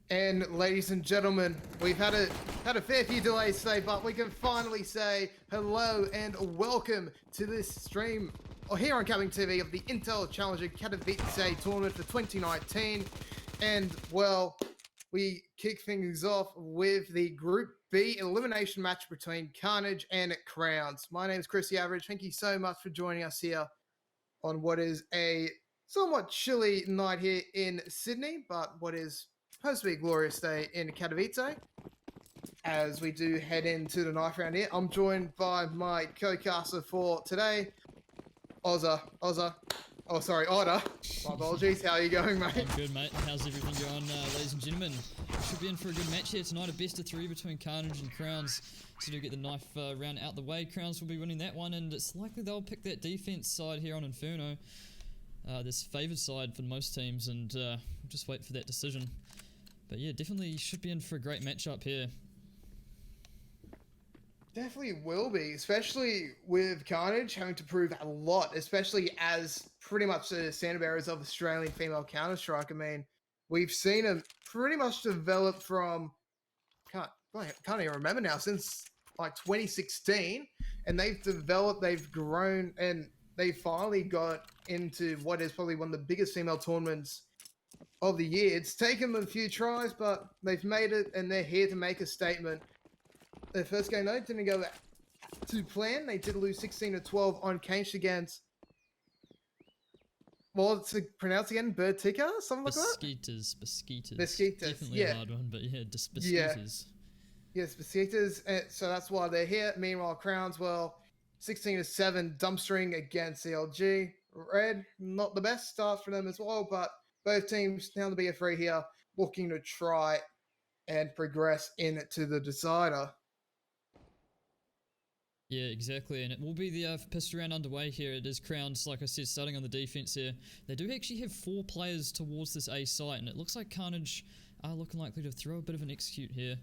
And ladies and gentlemen, we've had a fair few delays today, but we can finally say hello and welcome to this stream here on CappingTV of the Intel Challenger Katowice tournament for 2019. And well, we kick things off with the Group B elimination match between Carnage and Crowns. My name is Chris the Average. Thank you so much for joining us here on what is a somewhat chilly night here in Sydney, but what is supposed to be a glorious day in Katowice. As we do head into the knife round here, I'm joined by my co-caster for today, Oda. My apologies. How are you going, mate? I'm good, mate. How's everything going, ladies and gentlemen? Should be in for a good match here tonight. A best of three between Carnage and Crowns. So to get the knife round out the way, Crowns will be winning that one, and it's likely they'll pick that defense side here on Inferno. This favoured side for most teams, and we'll just wait for that decision. But yeah, definitely should be in for a great matchup here. Definitely will be, especially with Carnage having to prove a lot, especially as pretty much the standard bearers of Australian female Counter-Strike. I mean, we've seen them pretty much develop from, can't even remember now, since like 2016, and they've developed, they've grown, and they finally got into what is probably one of the biggest female tournaments of the year. It's taken them a few tries, but they've made it, and they're here to make a statement. Their first game, though, didn't go to plan. They did lose 16-12 on Carnage against, well, to pronounce again, Bertica, something like that? Beskitas. Definitely a hard one, but yeah, just Beskitas. Yes, Beskitas. So that's why they're here. Meanwhile, Crowns, well, 16-7 dumpstering against CLG. Red, not the best start for them as well, but both teams down the BF3 here looking to try and progress into the decider. Yeah, exactly, and it will be the pistol round underway here. It is Crowns, like I said, starting on the defense here. They do actually have 4 players towards this A site, and it looks like Carnage are looking likely to throw a bit of an execute here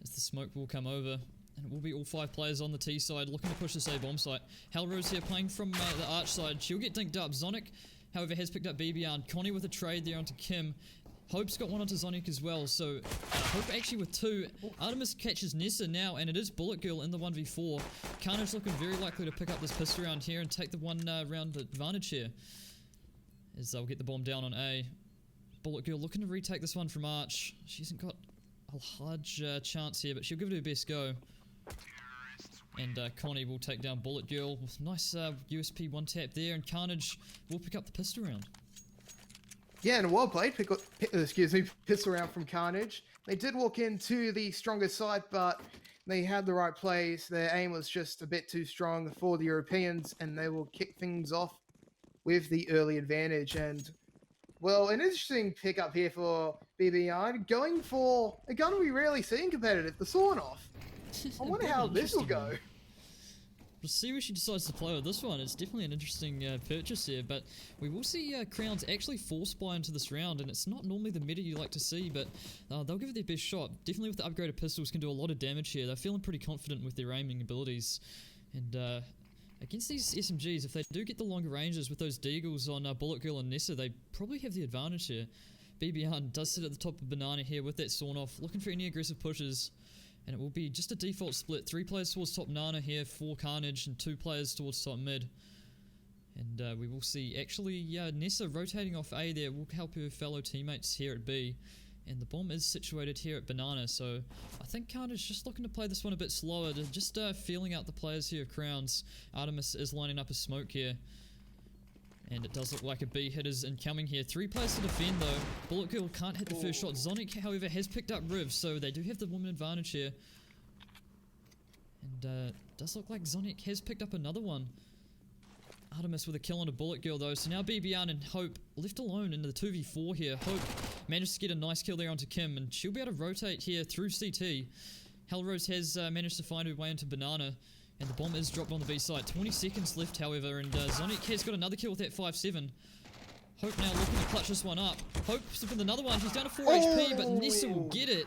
as the smoke will come over. And it will be all 5 players on the T side looking to push this A bomb site. Hellrose here playing from the arch side. She'll get dinked up. Zonic, however, has picked up BBR. Connie with a trade there onto Kim. Hope's got one onto Zonic as well, so Hope actually with 2. Artemis catches Nessa now, and it is Bullet Girl in the 1v4. Carnage looking very likely to pick up this pistol round here and take the one round advantage here, as they'll get the bomb down on A. Bullet Girl looking to retake this one from Arch. She hasn't got a large chance here, but she'll give it her best go. And Connie will take down Bullet Girl with nice USP one tap there, and Carnage will pick up the pistol round. Yeah, and a well played pistol round from Carnage. They did walk into the stronger side, but they had the right plays. Their aim was just a bit too strong for the Europeans, and they will kick things off with the early advantage. And, well, an interesting pickup here for BBR, going for a gun we rarely see in competitive, the sawn-off. I wonder how this will go. We'll see where she decides to play with this one. It's definitely an interesting purchase here, but we will see Crowns actually force buy into this round, and it's not normally the meta you like to see, but they'll give it their best shot. Definitely with the upgraded pistols can do a lot of damage here. They're feeling pretty confident with their aiming abilities, and against these SMGs, if they do get the longer ranges with those deagles on Bullet Girl and Nessa, they probably have the advantage here. BB does sit at the top of Banana here with that sawn off, looking for any aggressive pushes. And it will be just a default split. 3 players towards top Nana here for Carnage and 2 players towards top mid. And we will see, actually, Nessa rotating off A there will help her fellow teammates here at B. And the bomb is situated here at Banana, so I think Carnage just looking to play this one a bit slower, just feeling out the players here of Crowns. Artemis is lining up a smoke here. And it does look like a B hit is incoming here. 3 players to defend though. Bullet Girl can't hit the first shot. Zonic, however, has picked up Riv, so they do have the woman advantage here. And does look like Zonic has picked up another one. Artemis with a kill on a Bullet Girl though. So now BBR and Hope left alone in the 2v4 here. Hope managed to get a nice kill there onto Kim, and she'll be able to rotate here through CT. Hellrose has managed to find her way into Banana. And the bomb is dropped on the B side. 20 seconds left, however, and Zonic has got another kill with that 5-7. Hope now looking to clutch this one up. Hope's with another one. She's down to 4 HP, but Nessa will get it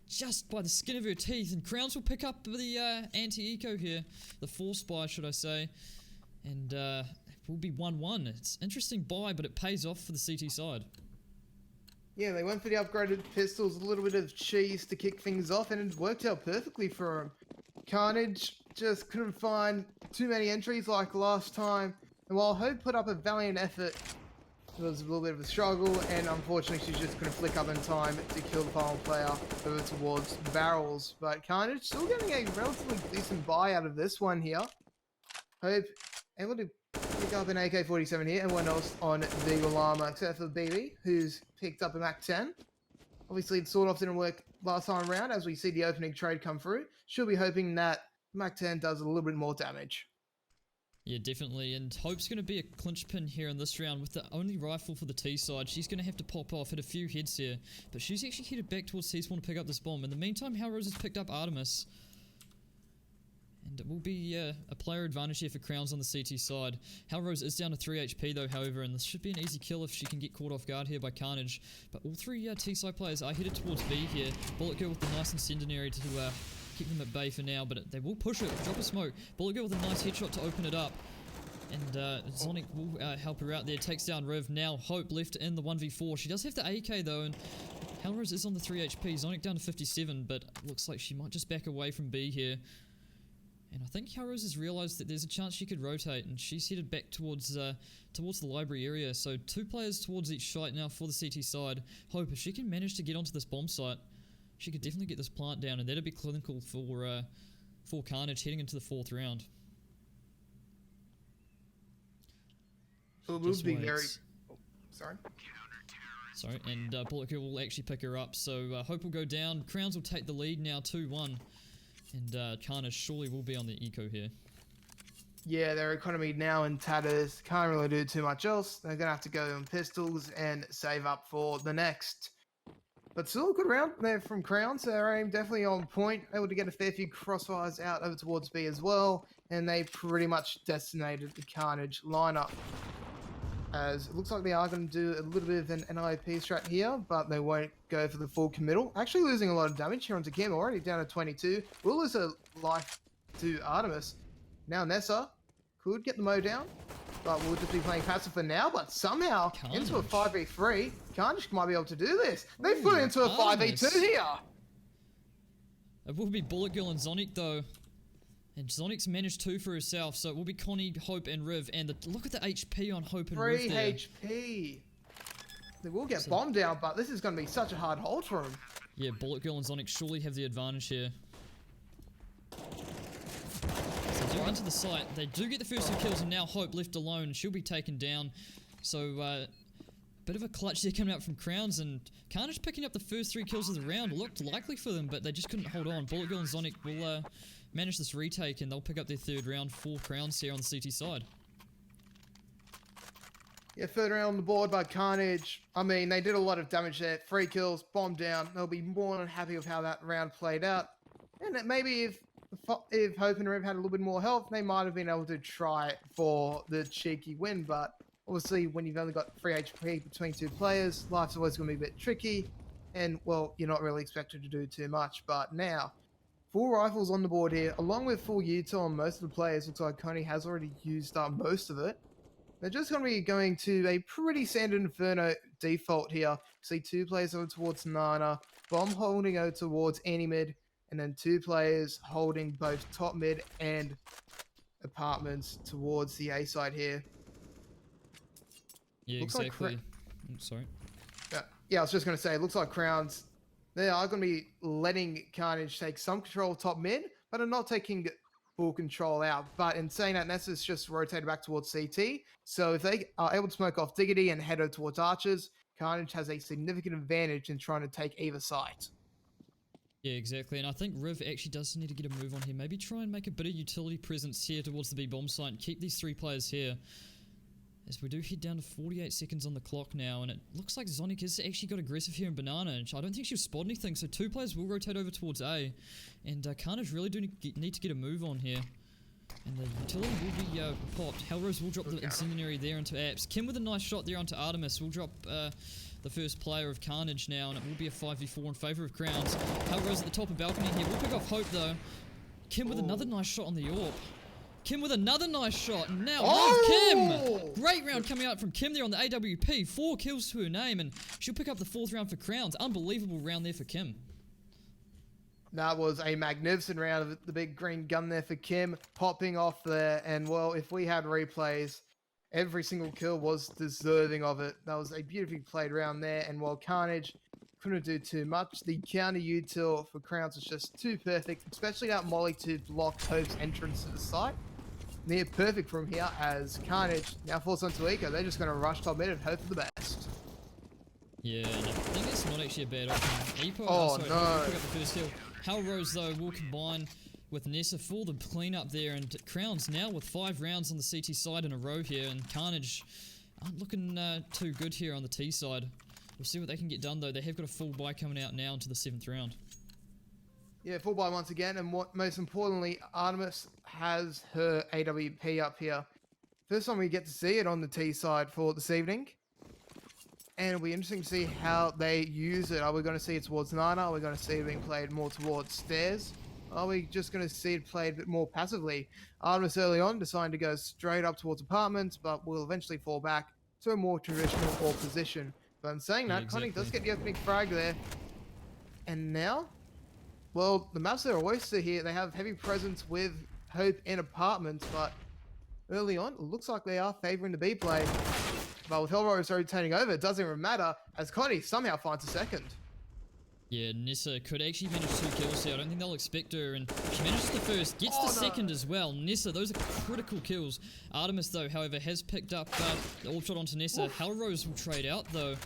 just by the skin of her teeth. And Crowns will pick up the anti-eco here. The force buy, should I say. And it will be 1-1. It's interesting buy, but it pays off for the CT side. Yeah, they went for the upgraded pistols, a little bit of cheese to kick things off, and it worked out perfectly for him. Carnage just couldn't find too many entries like last time, and while Hope put up a valiant effort, it was a little bit of a struggle, and unfortunately she just couldn't flick up in time to kill the final player over towards barrels. But Carnage still getting a relatively decent buy out of this one here. Hope able to pick up an AK-47 here, everyone else on Beagle Armor, except for BB, who's picked up a MAC-10. Obviously, the sawed-off didn't work last time around, as we see the opening trade come through. She'll be hoping that MAC-10 does a little bit more damage. Yeah, definitely, and Hope's going to be a clinch pin here in this round with the only rifle for the T side. She's going to have to pop off, hit a few heads here, but she's actually headed back towards T-spawn to pick up this bomb. In the meantime, Hellrose has picked up Artemis, and it will be a player advantage here for Crowns on the CT side. Hellrose is down to 3 HP though, however, and this should be an easy kill if she can get caught off guard here by Carnage. But all three T-side players are headed towards B here. Bullet Girl with the nice incendiary to keep them at bay for now, but they will push it. Drop a smoke. Bullet Girl with a nice headshot to open it up. And Sonic will help her out there. Takes down Riv. Now Hope left in the 1v4. She does have the AK though, and Hellrose is on the 3 HP. Sonic down to 57, but looks like she might just back away from B here. And I think Hellrose has realised that there's a chance she could rotate, and she's headed back towards the library area. So 2 players towards each site now for the CT side. Hope, if she can manage to get onto this bomb site, she could definitely get this plant down, and that'd be clinical for Carnage heading into the 4th round. So it would be very... Oh, sorry. Sorry, and Bullet Girl will actually pick her up, so Hope will go down. Crowns will take the lead now, 2-1. And Carnage surely will be on the eco here. Yeah, their economy now in tatters. Can't really do too much else. They're going to have to go on pistols and save up for the next. But still a good round there from Crowns. Their aim definitely on point. Able to get a fair few crossfires out over towards B as well. And they pretty much decimated the Carnage lineup. As it looks like they are going to do a little bit of an NIP strat here, but they won't go for the full committal. Actually losing a lot of damage here onto Kim, already down to 22. Will lose a life to Artemis. Now Nessa could get the Mo down, but we'll just be playing passive for now. But somehow, Carnage. into a 5v3, Carnage might be able to do this. They put it into a Artemis. 5v2 here. It will be Bullet Girl and Zonic though. And Zonic's managed 2 for herself, so it will be Connie, Hope, and Riv. And look at the HP on Hope and Riv 3 there. HP. They will get bombed down, but this is going to be such a hard hold for them. Yeah, Bullet Girl and Zonic surely have the advantage here. So they're into the site. They do get the first 2 kills, and now Hope left alone. She'll be taken down. So, bit of a clutch there coming out from Crowns, and Carnage picking up the first 3 kills of the round. Looked likely for them, but they just couldn't hold on. Bullet Girl and Zonic will manage this retake, and they'll pick up their 3rd round for Crowns here on the CT side. Yeah, 3rd round on the board by Carnage. I mean, they did a lot of damage there. 3 kills, bomb down. They'll be more than happy with how that round played out. And maybe if Hope and Riv had a little bit more health, they might have been able to try for the cheeky win. But obviously, when you've only got 3 HP between 2 players, life's always going to be a bit tricky. And, well, you're not really expected to do too much. But now, 4 rifles on the board here, along with full Utah on most of the players. Looks like Coney has already used up most of it. They're just going to be going to a pretty standard Inferno default here. See 2 players over towards Nana, Bomb holding over towards Anti-Mid, and then 2 players holding both top mid and apartments towards the A side here. Yeah, Looks exactly. like Sorry. Yeah, I was just going to say, it looks like Crowns, they are going to be letting Carnage take some control of top mid, but are not taking full control out. But in saying that, Nessa's just rotated back towards CT. So if they are able to smoke off Diggity and head over towards Archers, Carnage has a significant advantage in trying to take either site. Yeah, exactly. And I think Riv actually does need to get a move on here. Maybe try and make a bit of utility presence here towards the B bomb site and keep these 3 players here. As we do head down to 48 seconds on the clock now, and it looks like Zonic has actually got aggressive here in Banana, and I don't think she'll spot anything, so 2 players will rotate over towards A, and Carnage really do need to get a move on here. And the utility will be popped. Hellrose will drop the incendiary there into Apps. Kim with a nice shot there onto Artemis will drop the first player of Carnage now, and it will be a 5v4 in favour of Crowns. Hellrose at the top of balcony here. We'll pick off Hope though. Kim with another nice shot on the AWP. Kim with another nice shot. And now Oh! Kim. Great round coming out from Kim there on the AWP. 4 kills to her name, and she'll pick up the 4th round for Crowns. Unbelievable round there for Kim. That was a magnificent round of the big green gun there for Kim, popping off there. And, well, if we had replays, every single kill was deserving of it. That was a beautifully played round there. And, while Carnage couldn't do too much, the counter util for Crowns was just too perfect, especially that molly to block Hope's entrance to the site. Near perfect from here as Carnage now falls onto Eco. They're just going to rush top mid and hope for the best. Yeah, and I think it's not actually a bad option. Epo, Oh, sorry, no. pick up the first kill. Hell Rose, though, will combine with Nessa for the cleanup there, and Crowns now with 5 rounds on the CT side in a row here, and Carnage aren't looking too good here on the T side. We'll see what they can get done, though. They have got a full buy coming out now into the 7th round. Yeah, full buy once again, and what most importantly, Artemis has her AWP up here. First time we get to see it on the T side for this evening. And it'll be interesting to see how they use it. Are we going to see it towards Nana? Are we going to see it being played more towards stairs? Are we just going to see it played a bit more passively? Artemis early on deciding to go straight up towards apartments, but will eventually fall back to a more traditional core position. But in saying that, exactly. Connie does get the opening frag there. And now, well, the maps are oyster here. They have heavy presence with Hope in apartments, but early on, it looks like they are favouring the B play. But with Hellrose rotating over, it doesn't even matter, as Connie somehow finds a second. Yeah, Nissa could actually manage 2 kills here. I don't think they'll expect her, and she manages the first, gets the second as well. Nissa, those are critical kills. Artemis, though, however, has picked up the AWP shot onto Nissa. Hellrose will trade out, though.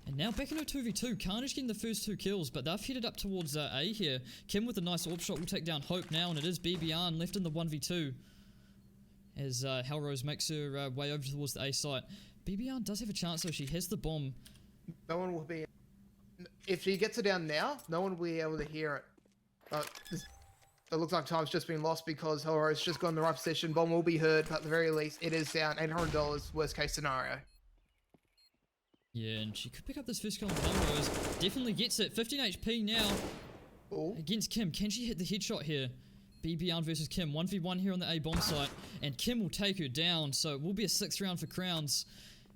And now back into a 2v2. Carnage getting the first 2 kills, but they've headed up towards A here. Kim with a nice AWP shot will take down Hope now, and it is BBR left in the 1v2. As Hellrose makes her way over towards the A site. BBR does have a chance, though. She has the bomb. No one will be... If she gets it down now, no one will be able to hear it. But it looks like time's just been lost because Hellrose just got in the right position. Bomb will be heard, but at the very least, it is down. $800, worst case scenario. Yeah, and she could pick up this first kill on Hellrose. Definitely gets it. 15 HP now. Ooh. Against Kim. Can she hit the headshot here? BBR versus Kim. 1v1 here on the A bomb site. And Kim will take her down, so it will be a 6th round for Crowns.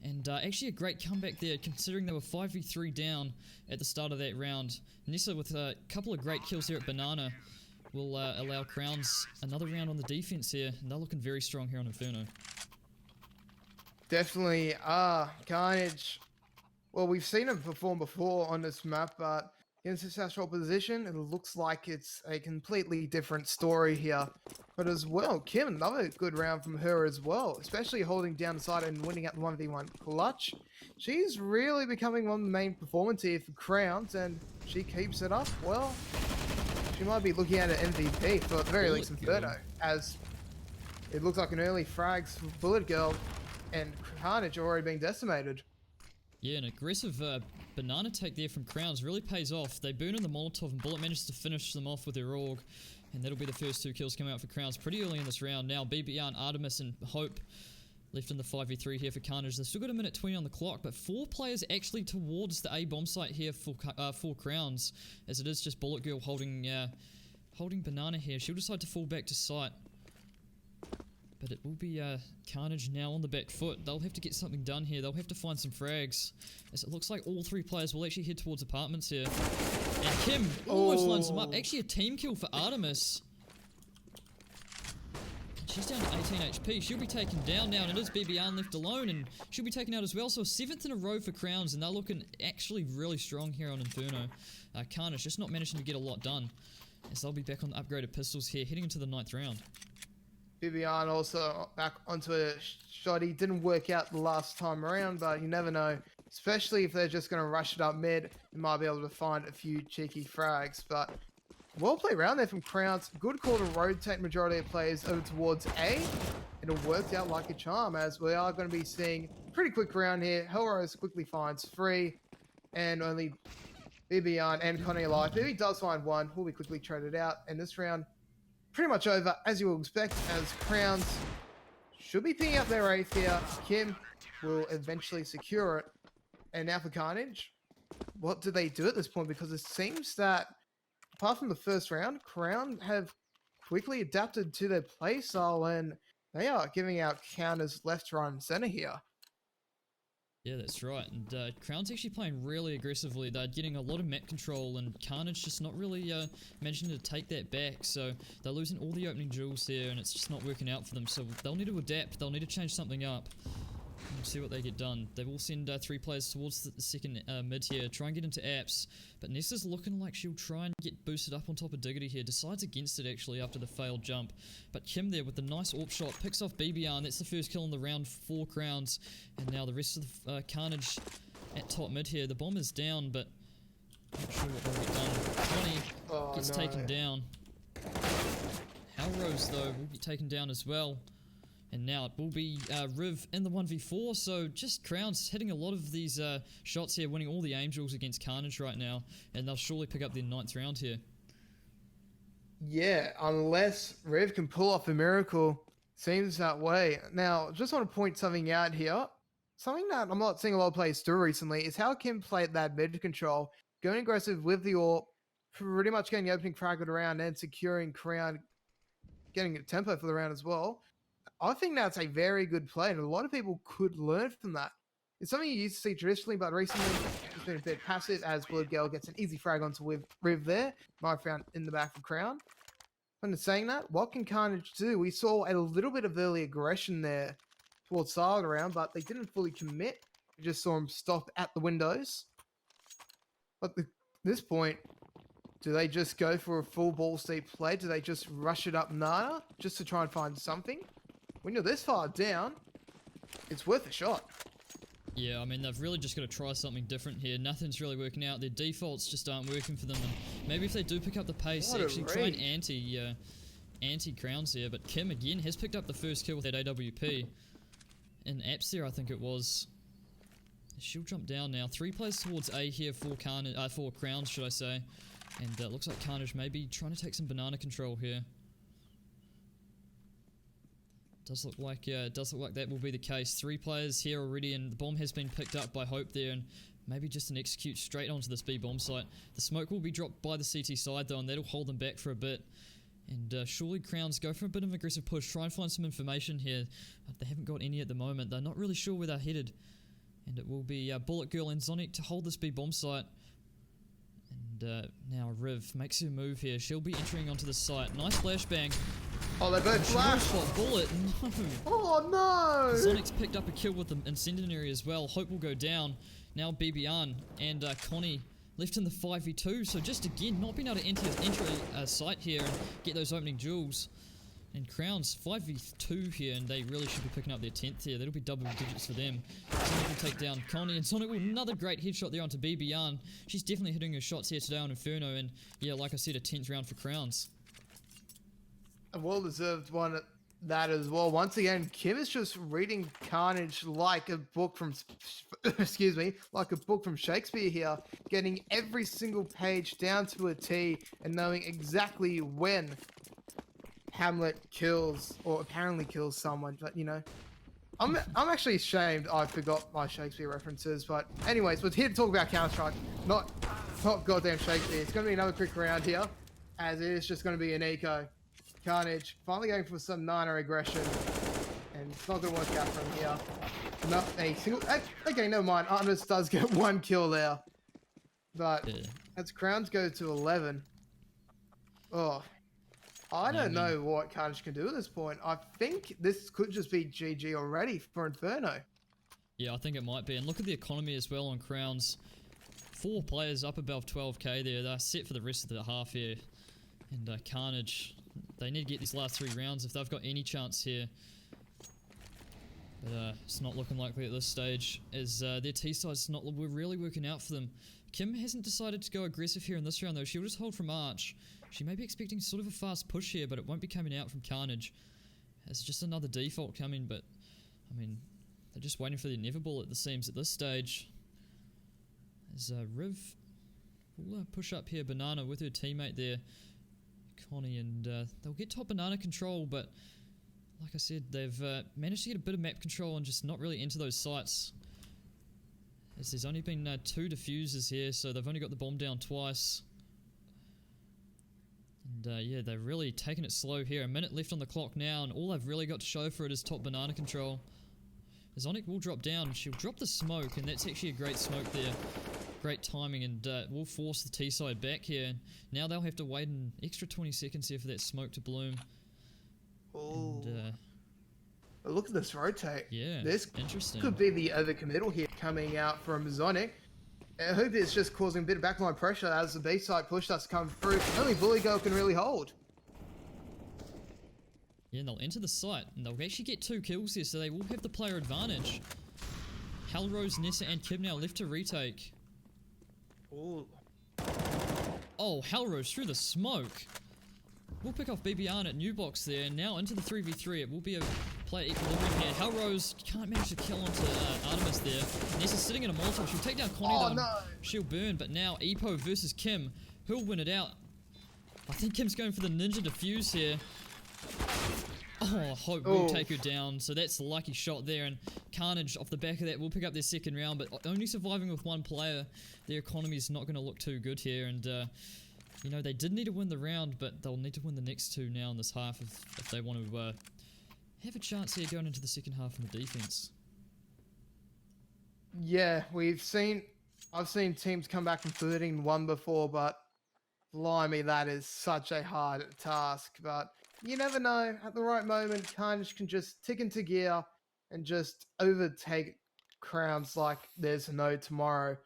And actually a great comeback there, considering they were 5v3 down at the start of that round. Nissa with a couple of great kills here at Banana will allow Crowns another round on the defense here. And they're looking very strong here on Inferno. Definitely. Carnage. Well, we've seen him perform before on this map, but against this astral position, it looks like it's a completely different story here. But as well, Kim, another good round from her as well, especially holding down the side and winning at the 1v1 clutch. She's really becoming one of the main performers here for Crowns, and she keeps it up. Well, she might be looking at an MVP for at the very least Inferno, as it looks like an early frags for Bullet Girl and Carnage already being decimated. Yeah, an aggressive banana take there from Crowns really pays off. They burn in the Molotov and Bullet manages to finish them off with their AUG. And that'll be the first 2 kills coming out for Crowns pretty early in this round. Now BBR and Artemis and Hope left in the 5v3 here for Carnage. They've still got a minute 20 on the clock, but 4 players actually towards the A bomb site here for Crowns, as it is just Bullet Girl holding Banana here. She'll decide to fall back to site. But it will be Carnage now on the back foot. They'll have to get something done here. They'll have to find some frags, as it looks like all 3 players will actually head towards apartments here. And Kim almost lines them up. Actually a team kill for Artemis. She's down to 18 HP. She'll be taken down now, and it is BBR left alone, and she'll be taken out as well. So a 7th in a row for Crowns, and they're looking actually really strong here on Inferno. Carnage just not managing to get a lot done, as they'll be back on the upgraded pistols here, heading into the 9th round. BBR also back onto a shot. He didn't work out the last time around, but you never know. Especially if they're just going to rush it up mid, you might be able to find a few cheeky frags. But well played round there from Crowns. Good call to rotate majority of players over towards A. And it worked out like a charm, as we are going to be seeing a pretty quick round here. Hellrose quickly finds 3, and only BBR and Connie alive. If he does find 1, will be quickly traded out. And this round pretty much over, as you will expect, as Crowns should be picking up their 8th here. Kim will eventually secure it. And now for Carnage, what do they do at this point? Because it seems that, apart from the first round, Crown have quickly adapted to their playstyle, and they are giving out counters left, right, and center here. Yeah, that's right. And Crown's actually playing really aggressively. They're getting a lot of map control, and Carnage just not really managing to take that back. So they're losing all the opening jewels there, and it's just not working out for them. So they'll need to adapt. They'll need to change something up. And see what they get done. They will send 3 players towards the second mid here, try and get into apps, but Nessa's looking like she'll try and get boosted up on top of Diggity here, decides against it actually after the failed jump, but Kim there with the nice AWP shot, picks off BBR, and that's the first kill in the round for Crowns, and now the rest of the Carnage at top mid here. The bomb is down, but not sure what will get done. 20 gets taken down. Halrose though will get taken down as well. And now it will be Riv in the 1v4, so just Crowns hitting a lot of these shots here, winning all the Angels against Carnage right now, and they'll surely pick up their 9th round here. Yeah, unless Riv can pull off a miracle, seems that way. Now, just want to point something out here. Something that I'm not seeing a lot of players do recently is how Kim played that mid control, going aggressive with the AWP, pretty much getting the opening frag of the round and securing Crown, getting a tempo for the round as well. I think that's a very good play, and a lot of people could learn from that. It's something you used to see traditionally, but recently it's been a bit passive as Blue Girl gets an easy frag onto Riv there. Knife round in the back for Crown. And saying that, what can Carnage do? We saw a little bit of early aggression there towards the start of the round, but they didn't fully commit. We just saw them stop at the windows. But at this point, do they just go for a full ball steep play? Do they just rush it up Nana just to try and find something? When you're this far down, it's worth a shot. Yeah, I mean, they've really just got to try something different here. Nothing's really working out. Their defaults just aren't working for them. And maybe if they do pick up the pace, actually try and anti-Crowns here. But Kim, again, has picked up the first kill with that AWP. In apps there, I think it was. She'll jump down now. 3 players towards A here for Crowns, should I say. And it looks like Carnage may be trying to take some banana control here. Does look like that will be the case. 3 players here already, and the bomb has been picked up by Hope there, and maybe just an execute straight onto this B bomb site. The smoke will be dropped by the CT side though, and that'll hold them back for a bit. And surely Crowns go for a bit of an aggressive push, try and find some information here. They haven't got any at the moment. They're not really sure where they're headed. And it will be Bullet Girl and Sonic to hold this B bomb site. And now Riv makes her move here. She'll be entering onto the site. Nice flashbang. Oh, they both flash. Bullet, no. Oh no! Sonic's picked up a kill with the incendiary as well. Hope will go down. Now BBR and Connie left in the 5v2. So just again, not being able to enter site here and get those opening jewels. And Crowns 5v2 here, and they really should be picking up their 10th here. That'll be double digits for them. Sonic will take down Connie, and Sonic will another great headshot there onto BBR. She's definitely hitting her shots here today on Inferno, and yeah, like I said, a 10th round for Crowns. A well-deserved one at that as well. Once again, Kim is just reading Carnage like a book from, excuse me, like a book from Shakespeare here, getting every single page down to a T and knowing exactly when Hamlet kills or apparently kills someone. But you know, I'm actually ashamed I forgot my Shakespeare references. But anyways, we're here to talk about Counter-Strike, not goddamn Shakespeare. It's going to be another quick round here, as it is just going to be an eco. Carnage finally going for some Nana aggression, and it's not going to work out from here. Not a single. Okay, never mind. Artemis does get 1 kill there, but as Crowns go to 11. Oh, I don't know what Carnage can do at this point. I think this could just be GG already for Inferno. Yeah, I think it might be. And look at the economy as well on Crowns. 4 players up above 12k there. They're set for the rest of the half here. And Carnage, they need to get these last 3 rounds if they've got any chance here. But it's not looking likely at this stage, as their T-side's not really working out for them. Kim hasn't decided to go aggressive here in this round though. She'll just hold from Arch. She may be expecting sort of a fast push here, but it won't be coming out from Carnage. It's just another default coming, but I mean, they're just waiting for the inevitable it seems at this stage. As Riv will push up here, Banana with her teammate there, Connie, and they'll get top banana control, but like I said, they've managed to get a bit of map control and just not really enter those sites. As there's only been 2 diffusers here, so they've only got the bomb down twice. And yeah, they're really taking it slow here. A minute left on the clock now, and all they've really got to show for it is top banana control. Zonic will drop down. She'll drop the smoke, and that's actually a great smoke there. Great timing, and will force the T side back here. Now they'll have to wait an extra 20 seconds here for that smoke to bloom. Oh. And, look at this rotate. yeah, this interesting. could be the overcommittal here coming out from Zonic. I hope it's just causing a bit of backline pressure as the B side push starts to come through. Only Bully Girl can really hold. Yeah, and they'll enter the site, and they'll actually get 2 kills here, so they will have the player advantage. Hellrose, Nessa, and Kib now left to retake. Ooh. Oh, Hellrose through the smoke. We'll pick off BBR at New Box there, and now into the 3v3. It will be a player equilibrium here. Hellrose can't manage to kill onto Artemis there. Nessa's sitting in a Molotov. She'll take down Connie though. No. She'll burn, but now Epo versus Kim. Who'll win it out? I think Kim's going for the ninja defuse here. Oh, Hope will take her down, so that's a lucky shot there, and Carnage off the back of that will pick up their second round, but only surviving with 1 player, their economy is not going to look too good here, and you know, they did need to win the round, but they'll need to win the next 2 now in this half if they want to have a chance here going into the second half in the defense. Yeah, I've seen teams come back from 13-1 before, but blimey, that is such a hard task, but you never know. At the right moment, Carnage can just tick into gear and just overtake Crowns like there's no tomorrow.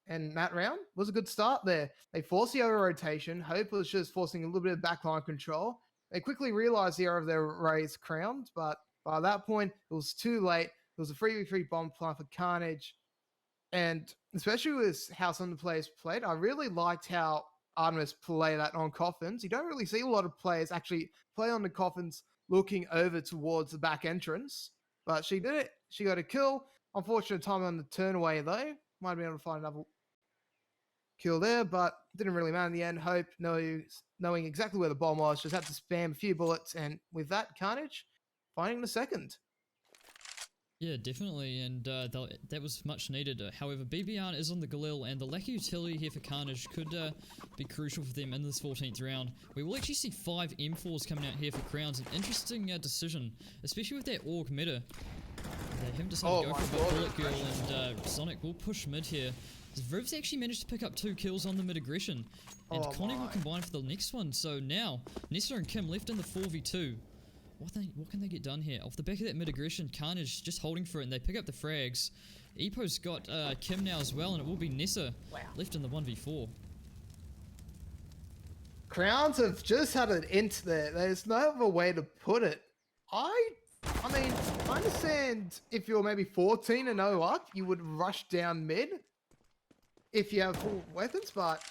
And that round was a good start there. They forced the over-rotation. Hope was just forcing a little bit of backline control. They quickly realized the error of their raised Crowns, but by that point, it was too late. It was a 3v3 bomb plan for Carnage. And especially with how some of the players played, I really liked how Artemis play that on coffins. You don't really see a lot of players actually play on the coffins looking over towards the back entrance, but she did it. She got a kill. Unfortunate time on the turn away though. Might have been able to find another kill there, but didn't really matter in the end. Hope knowing exactly where the bomb was, just had to spam a few bullets, and with that, Carnage finding the second. Yeah, definitely, and that was much needed. However, BBR is on the Galil, and the lack of utility here for Carnage could be crucial for them in this 14th round. We will actually see 5 M4s coming out here for Crowns. An interesting decision, especially with that Org meta. They haven't decided to go for a Bullet Girl, and Sonic will push mid here. Riv's actually managed to pick up 2 kills on the mid aggression, and Connie will combine for the next one. So now, Nessa and Kim left in the 4v2. What can they get done here? Off the back of that mid-aggression, Carnage just holding for it, and they pick up the frags. Epo's got Kim now as well, and it will be Nessa left in the 1v4. Crowns have just had an int there. There's no other way to put it. I mean, I understand if you're maybe 14-0 up, you would rush down mid if you have full weapons, but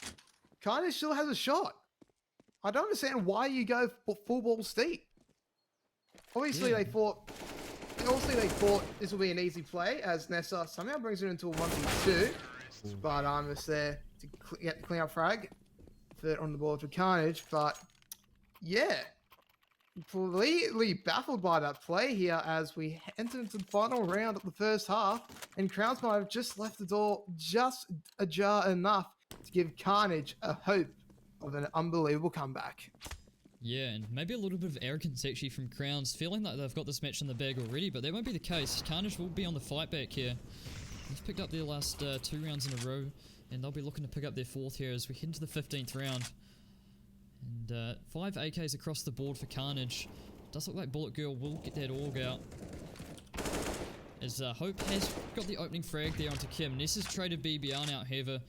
Carnage still has a shot. I don't understand why you go full ball steep. Obviously, they thought this will be an easy play as Nessa somehow brings it into a 1v2. But Artemis there to get the clean up frag. Third on the board for Carnage. But yeah, completely baffled by that play here as we enter into the final round of the first half. And Crowns might have just left the door just ajar enough to give Carnage a hope of an unbelievable comeback. Yeah, and maybe a little bit of arrogance actually from Crowns, feeling like they've got this match in the bag already, but that won't be the case. Carnage will be on the fight back here. They've picked up their last 2 rounds in a row, and they'll be looking to pick up their 4th here as we head into the 15th round. And 5 AKs across the board for Carnage. Does look like Bullet Girl will get that Org out. As Hope has got the opening frag there onto Kim. Nessa's traded BBR out, however.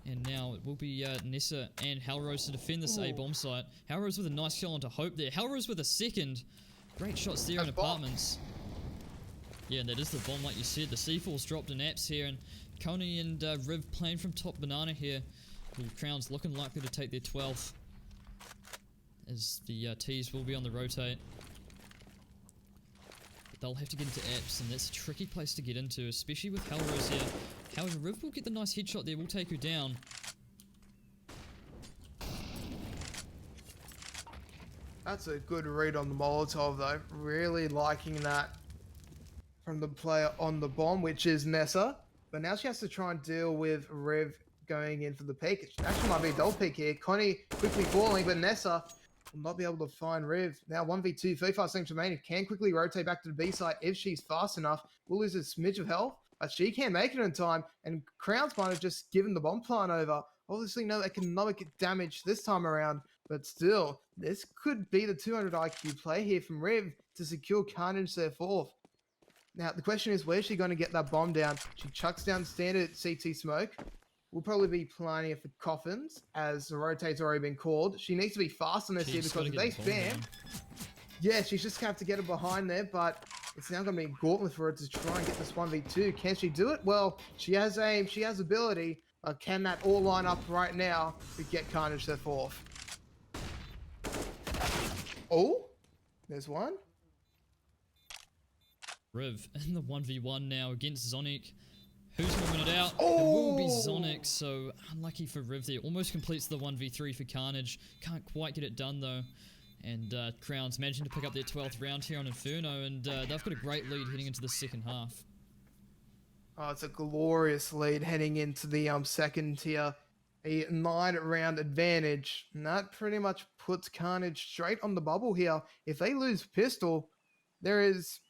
And now it will be Nessa and Hellrose to defend this A-bomb site. Hellrose with a nice kill onto Hope there. Hellrose with a second. Great shots there in apartments. Yeah, and that is the bomb like you said. The C4's dropped in apps here. And Coney and Riv playing from top banana here. The Crowns looking likely to take their 12th. As the T's will be on the rotate. But they'll have to get into apps, and that's a tricky place to get into, especially with Hellrose here. However, Riv will get the nice headshot there, will take her down. That's a good read on the Molotov though. Really liking that from the player on the bomb, which is Nessa. But now she has to try and deal with Riv going in for the peak. It actually might be a double peak here. Connie quickly falling, but Nessa will not be able to find Riv. Now 1v2, 35 seconds remaining. Can quickly rotate back to the B site if she's fast enough. Will lose a smidge of health, but she can make it in time. And Crowns might have just given the bomb plant over. Obviously no economic damage this time around, but still, this could be the 200 IQ play here from Riv to secure Carnage their fourth. Now, the question is, where's she going to get that bomb down? She chucks down standard CT smoke. We'll probably be planning it for coffins, as the rotate's already been called. She needs to be fast on this here because if they spam... Yeah, she's just going to have to get her behind there, but it's now going to be a gauntlet for her to try and get this 1v2. Can she do it? Well, she has aim, she has ability. Can that all line up right now to get Carnage their fourth? Oh, there's one. Riv in the 1v1 now against Zonic. Who's moving it out? Oh! It will be Zonic, so unlucky for Riv there. Almost completes the 1v3 for Carnage. Can't quite get it done though. And Crowns managing to pick up their 12th round here on Inferno, and they've got a great lead heading into the second half. Oh, it's a glorious lead heading into the second tier. A 9-round advantage. And that pretty much puts Carnage straight on the bubble here. If they lose Pistol, there is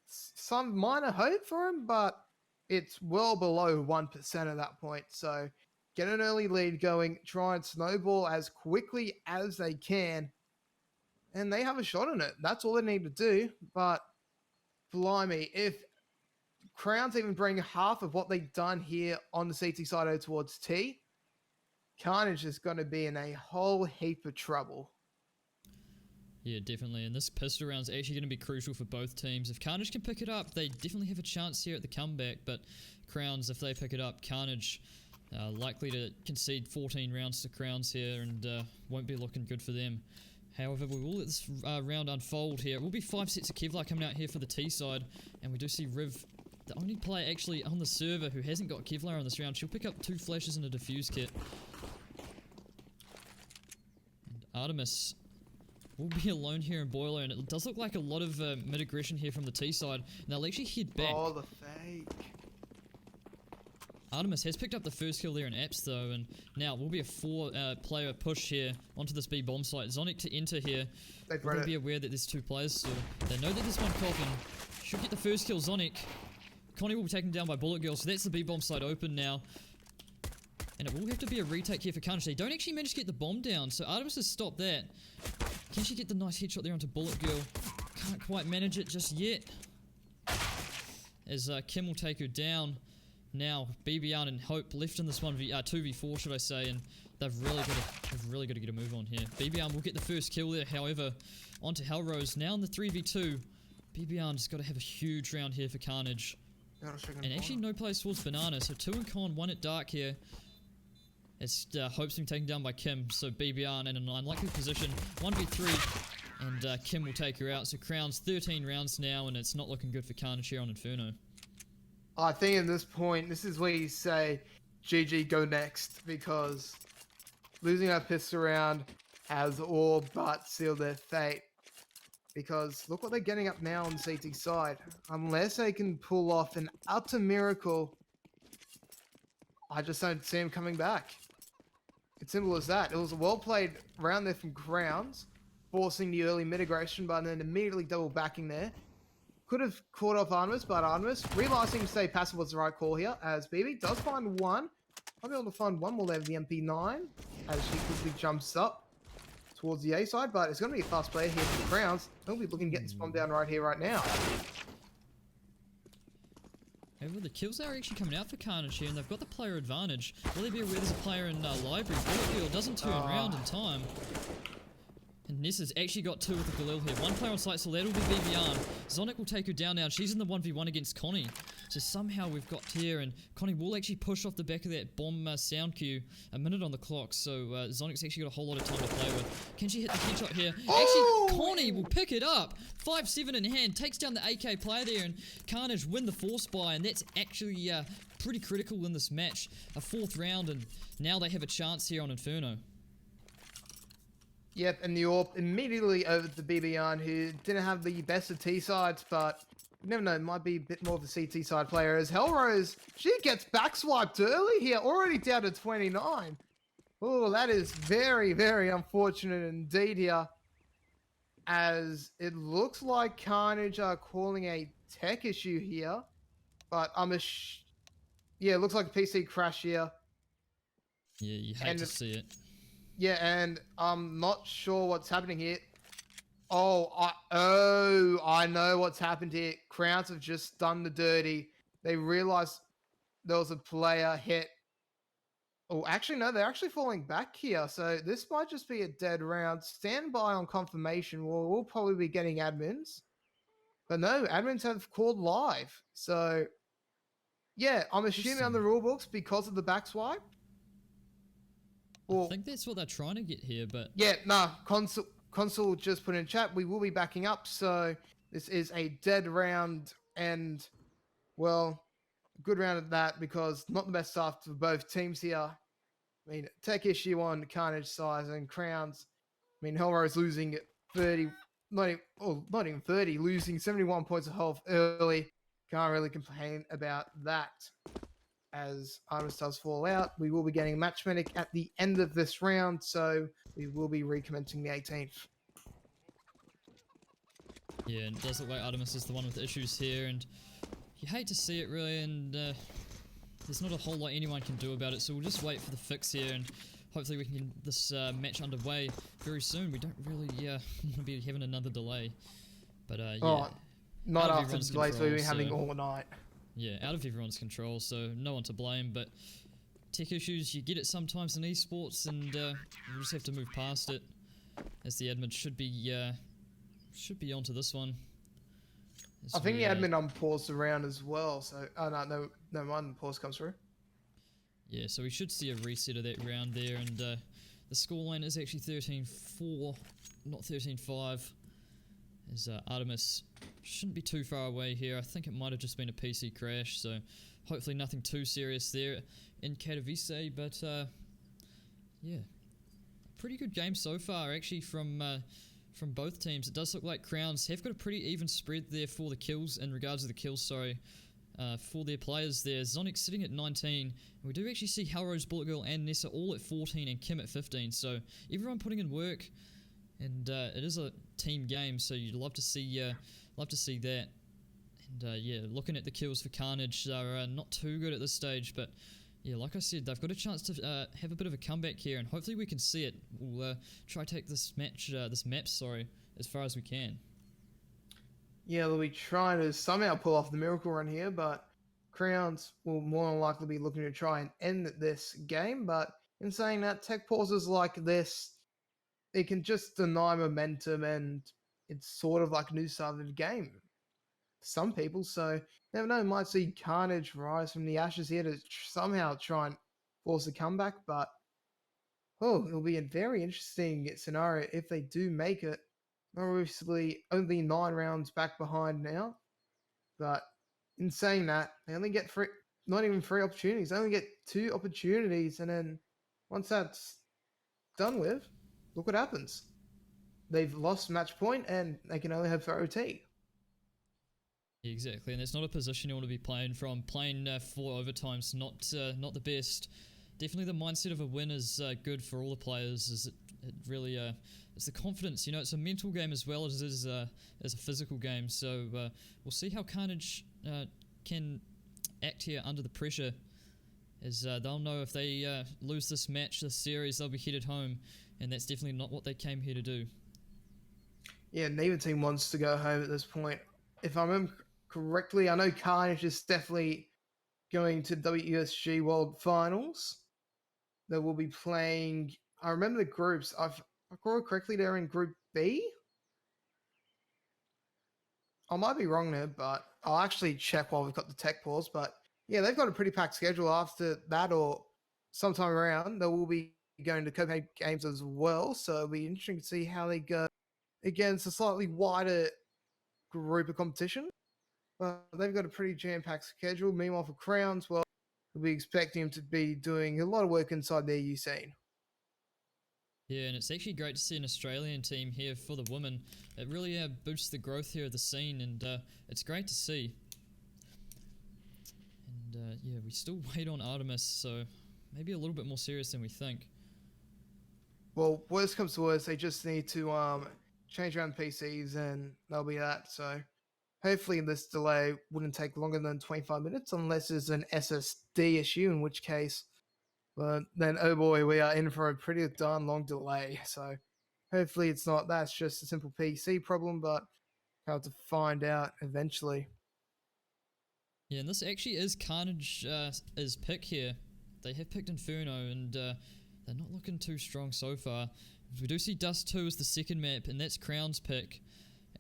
some minor hope for him, but it's well below 1% at that point. So get an early lead going, try and snowball as quickly as they can, and they have a shot on it. That's all they need to do. But blimey, if Crowns even bring half of what they've done here on the CT side over towards T, Carnage is going to be in a whole heap of trouble. Yeah, definitely. And this pistol round is actually going to be crucial for both teams. If Carnage can pick it up, they definitely have a chance here at the comeback. But Crowns, if they pick it up, Carnage likely to concede 14 rounds to Crowns here, and won't be looking good for them. However, we will let this round unfold here. It will be 5 sets of Kevlar coming out here for the T side. And we do see Riv, the only player actually on the server who hasn't got Kevlar on this round. She'll pick up 2 flashes and a defuse kit. And Artemis will be alone here in Boiler, and it does look like a lot of mid-aggression here from the T side. And they'll actually head back. Oh, the fake. Artemis has picked up the first kill there in Apps though, and now will be a 4-player push here onto this B bomb site. Zonic to enter here. They've got to be aware that there's 2 players still. They know that there's one coffin. Should get the first kill, Zonic. Connie will be taken down by Bullet Girl, so that's the B bomb site open now. And it will have to be a retake here for Carnage. They don't actually manage to get the bomb down, so Artemis has stopped that. Can she get the nice headshot there onto Bullet Girl? Can't quite manage it just yet. As Kim will take her down. Now, BBR and Hope left in this 2v4, should I say, and they've really got to get a move on here. BBR will get the first kill there, however, onto Hellrose. Now in the 3v2, BBR's got to have a huge round here for Carnage. And actually no place towards Banana, so 2 in con, 1 at Dark here. As Hope's been taken down by Kim, so BBR in an unlikely position, 1v3, and Kim will take her out. So Crown's 13 rounds now, and it's not looking good for Carnage here on Inferno. I think at this point, this is where you say, GG, go next, because losing that pistol round has all but sealed their fate. Because look what they're getting up now on the CT side. Unless they can pull off an utter miracle, I just don't see them coming back. It's simple as that. It was a well-played round there from Crowns, forcing the early mid-aggression, but then immediately double backing there. Could have caught off Artemis, but Artemis, realizing to stay passive was the right call here, as BB does find one. I'll be able to find one more there with the MP9, as she quickly jumps up towards the A side, but it's going to be a fast player here for the Crowns. They'll be looking to get this bomb down right here, right now. However, the kills are actually coming out for Carnage here, and they've got the player advantage. Will they be aware there's a player in Library? Bullet Girl doesn't turn around in time. And Nessa's actually got 2 with the Galil here. 1 player on site, so that'll be BBR. Zonic will take her down now. She's in the 1v1 against Connie. So somehow we've got here, and Connie will actually push off the back of that bomb sound cue. A minute on the clock, so Zonic's actually got a whole lot of time to play with. Can she hit the headshot here? Oh! Actually, Connie will pick it up. 5-7 in hand, takes down the AK player there, and Carnage win the force buy, and that's actually pretty critical in this match. A 4th round, and now they have a chance here on Inferno. Yep, and the AWP immediately over to BBR, who didn't have the best of T sides, but You never know, it might be a bit more of a CT side player as Hellrose, she gets back swiped early here, already down to 29. Oh, that is very, very unfortunate indeed here. As it looks like Carnage are calling a tech issue here. But yeah, it looks like a PC crash here. Yeah, you hate to see it. Yeah, and I'm not sure what's happening here. I know what's happened here. Crowns have just done the dirty. They realized there was a player hit. Oh, actually, no, they're actually falling back here. So this might just be a dead round. Stand by on confirmation. We'll probably be getting admins. But no, admins have called live. So, yeah, I'm assuming on the rule books because of the back swipe. I think that's what they're trying to get here, but... Yeah, nah, Console just put in chat, we will be backing up, so this is a dead round, and, well, good round at that, because not the best start for both teams here. I mean, tech issue on Carnage size and Crowns. I mean, Hellrose losing 30, not even 30, losing 71 points of health early. Can't really complain about that. As Artemis does fall out, we will be getting a match medic at the end of this round, so we will be recommencing the 18th. Yeah, and it does look like Artemis is the one with issues here, and you hate to see it really, and there's not a whole lot anyone can do about it, so we'll just wait for the fix here, and hopefully we can get this match underway very soon. We don't really want to be having another delay, but yeah. Oh, not after the delays we've been having all night. Yeah, out of everyone's control, so no one to blame, but tech issues, you get it sometimes in esports, and you just have to move past it, as the admin should be onto this one. I think the admin unpaused around as well, so, no one, pause comes through. Yeah, so we should see a reset of that round there, and the scoreline is actually 13-4, not 13-5, as Artemis shouldn't be too far away here. I think it might have just been a PC crash, so hopefully nothing too serious there in Katowice, but yeah, pretty good game so far actually from both teams. It does look like Crowns have got a pretty even spread there for the kills, in regards to the kills, sorry, for their players there. Zonic sitting at 19, and we do actually see Hellrose, Bullet Girl and Nessa all at 14 and Kim at 15, so everyone putting in work. And it is a team game, so you'd love to see that. And yeah, looking at the kills for Carnage, they're not too good at this stage, but yeah, like I said, they've got a chance to have a bit of a comeback here, and hopefully we can see it. We'll try to take this map, as far as we can. Yeah, they'll be trying to somehow pull off the miracle run here, but Crowns will more than likely be looking to try and end this game. But in saying that, tech pauses like this, it can just deny momentum, and it's sort of like a new start of the game for some people. So, never know, might see Carnage rise from the ashes here to somehow try and force a comeback. But, oh, it'll be a very interesting scenario if they do make it. Obviously, only 9 rounds back behind now. But in saying that, they only get not even 3 opportunities. They only get 2 opportunities, and then once that's done with, look what happens. They've lost match point, and they can only have for OT. Exactly, and it's not a position you want to be playing from. Playing for overtime's not the best. Definitely the mindset of a win is good for all the players. It really it's the confidence. You know, it's a mental game as well as it is a physical game. So we'll see how Carnage can act here under the pressure. As they'll know if they lose this match, this series, they'll be headed home, and that's definitely not what they came here to do. Yeah, neither team wants to go home at this point. If I remember correctly, I know Carnage is definitely going to WSG World Finals. They will be playing, I remember the groups, if I recall correctly, they're in Group B? I might be wrong there, but I'll actually check while we've got the tech pause. But yeah, they've got a pretty packed schedule after that, or sometime around. They will be going to Copenhagen Games as well, so it'll be interesting to see how they go against a slightly wider group of competition. But they've got a pretty jam-packed schedule. Meanwhile, for Crowns, well, we'll be expecting them to be doing a lot of work inside their U scene. Yeah, and it's actually great to see an Australian team here for the women. It really boosts the growth here of the scene, and it's great to see. And yeah, we still wait on Artemis, so maybe a little bit more serious than we think. Well, worst comes to worst, they just need to change around PCs and that'll be that. So hopefully this delay wouldn't take longer than 25 minutes unless it's an SSD issue, in which case, but then oh boy, we are in for a pretty darn long delay. So hopefully it's not that, it's just a simple PC problem, but I'll have to find out eventually. Yeah, and this actually is Carnage's pick here. They have picked Inferno, and they're not looking too strong so far. We do see Dust 2 as the second map, and that's Crown's pick.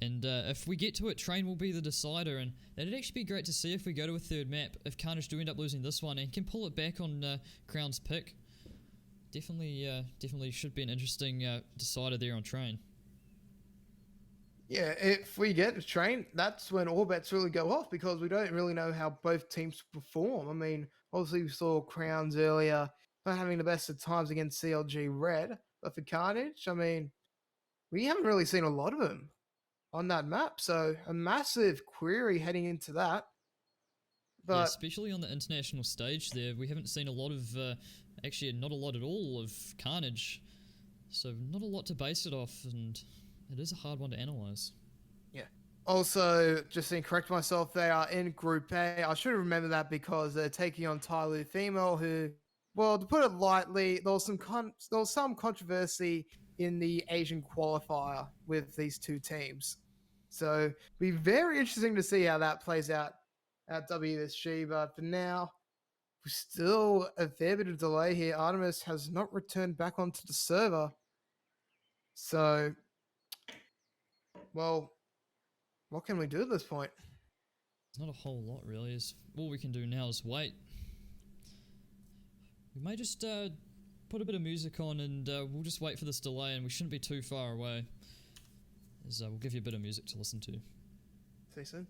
And if we get to it, Train will be the decider, and that'd actually be great to see if we go to a third map, if Carnage do end up losing this one, and can pull it back on Crown's pick. Definitely should be an interesting decider there on Train. Yeah, if we get a Train, that's when all bets really go off because we don't really know how both teams perform. I mean, obviously we saw Crowns earlier not having the best of times against CLG Red, but for Carnage, I mean, we haven't really seen a lot of them on that map, so a massive query heading into that. But yeah, especially on the international stage there, we haven't seen a lot of, actually not a lot at all of Carnage, so not a lot to base it off, and it is a hard one to analyze. yeah. Also, just to correct myself, they are in Group A. I should have remembered that because they're taking on Tyloo Female, who, well, to put it lightly, there was some controversy in the Asian qualifier with these two teams. So it'll be very interesting to see how that plays out at WSG. But for now, we're still a fair bit of delay here. Artemis has not returned back onto the server. So, well, what can we do at this point? There's not a whole lot really. All we can do now is wait. We may just put a bit of music on, and we'll just wait for this delay, and we shouldn't be too far away. As we'll give you a bit of music to listen to. See you soon.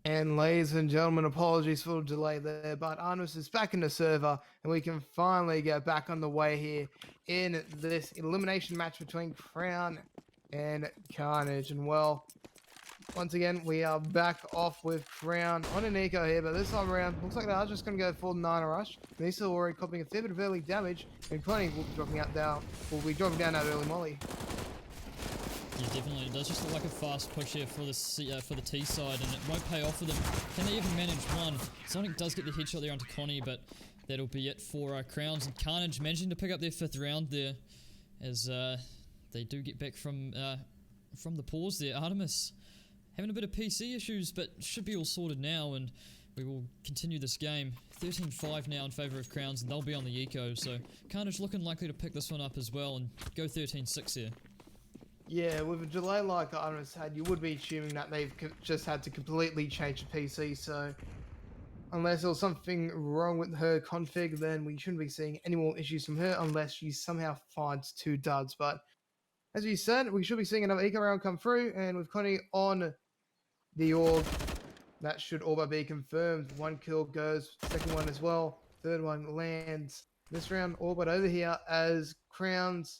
And ladies and gentlemen, apologies for the delay there, but Arnus is back in the server, and we can finally get back on the way here in this elimination match between Crown and Carnage. And well, once again, we are back off with Crown on an eco here, but this time around, looks like they are just going to go for the 9 rush. They're still already copying a fair bit of early damage, and Connie will be dropping down that early molly. Yeah, definitely. It does just look like a fast push here for the T side, and it won't pay off for them. Can they even manage one? Sonic does get the headshot there onto Connie, but that'll be it for Crowns. And Carnage managing to pick up their 5th round there, as they do get back from the pause there. Artemis having a bit of PC issues, but should be all sorted now, and we will continue this game. 13-5 now in favour of Crowns, and they'll be on the eco, so Carnage looking likely to pick this one up as well and go 13-6 here. Yeah, with a delay like Artemis had, you would be assuming that they've just had to completely change the PC, so unless there was something wrong with her config, then we shouldn't be seeing any more issues from her unless she somehow finds 2 duds. But as you said, we should be seeing another eco round come through, and with Connie on the orb, that should all but be confirmed. 1 kill goes, 2nd one as well, 3rd one lands. This round all but over here as Crowns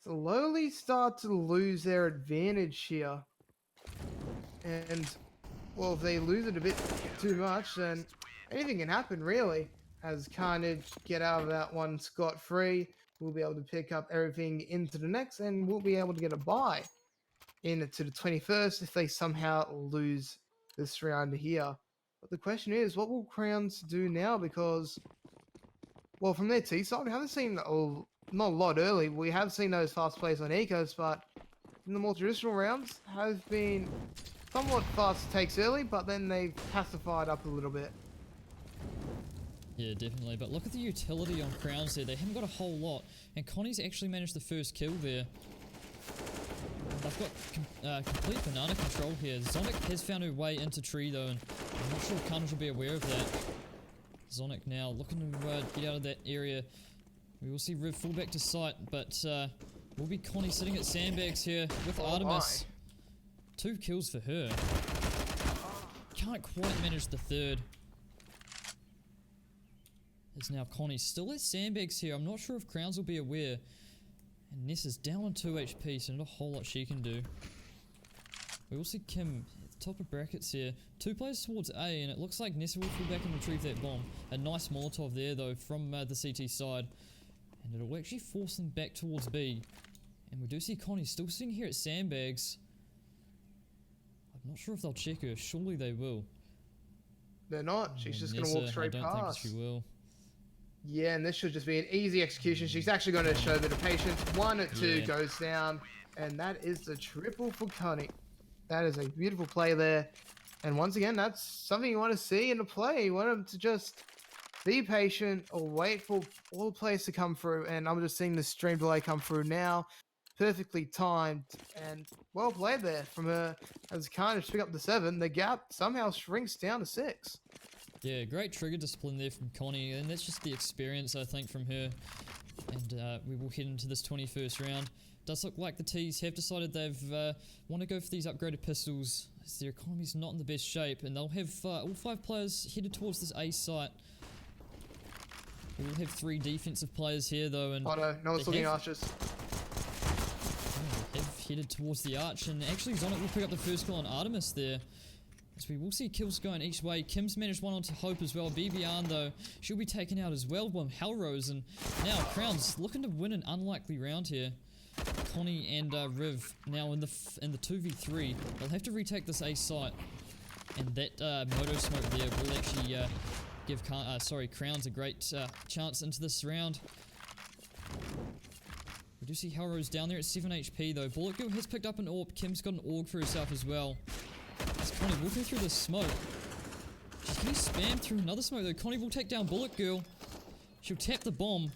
slowly start to lose their advantage here. And, well, if they lose it a bit too much, then anything can happen, really. As Carnage get out of that one scot-free, we'll be able to pick up everything into the next, and we'll be able to get a bye into the 21st if they somehow lose this round here. But the question is, what will Crowns do now? Because, well, from their T side, we haven't seen not a lot early. We have seen those fast plays on ecos, but in the more traditional rounds have been somewhat fast takes early, but then they've pacified up a little bit. Yeah, definitely. But look at the utility on Crowns there. They haven't got a whole lot, and Connie's actually managed the first kill there. They've got complete banana control here. Zonic has found her way into tree though, and I'm not sure if Carnage will be aware of that. Zonic now looking to get out of that area. We will see Riv fall back to sight, but will be Connie sitting at sandbags here with Artemis. 2 kills for her. Can't quite manage the 3rd. It's now Connie still at sandbags here. I'm not sure if Crowns will be aware. And Ness is down on 2 HP, so not a whole lot she can do. We will see Kim at the top of brackets here. 2 players towards A, and it looks like Nessa will fall back and retrieve that bomb. A nice Molotov there, though, from the CT side. And it'll actually force them back towards B. And we do see Connie still sitting here at sandbags. I'm not sure if they'll check her. Surely they will. They're not. She's just going to walk straight past. I don't think she will. Yeah, and this should just be an easy execution. She's actually going to show a bit of patience. 1 2 goes down. And that is the triple for Connie. That is a beautiful play there. And once again, that's something you want to see in a play. You want them to just be patient or wait for all the players to come through. And I'm just seeing the stream delay come through now. Perfectly timed and well played there from her. As Carnage pick up the 7, the gap somehow shrinks down to 6. Yeah, great trigger discipline there from Connie, and that's just the experience, I think, from her. And we will head into this 21st round. Does look like the T's have decided they've want to go for these upgraded pistols, as their economy's not in the best shape, and they'll have all 5 players headed towards this A site. We will have 3 defensive players here, though, and oh no one's looking at archers. They have headed towards the arch, and actually Zonic will pick up the first kill on Artemis there. So we will see kills going each way. Kim's managed one onto Hope as well. BBR though, she'll be taken out as well by Hellrose, and now Crowns looking to win an unlikely round here. Connie and Riv now in the 2v3. They'll have to retake this A site, and that moto smoke there will actually give Crowns a great chance into this round. We do see Hellrose down there at 7 HP though. Bullet Girl has picked up an AWP. Kim's got an AUG for herself as well. As Connie walking through the smoke. She's getting spammed through another smoke though. Connie will take down Bullet Girl. She'll tap the bomb.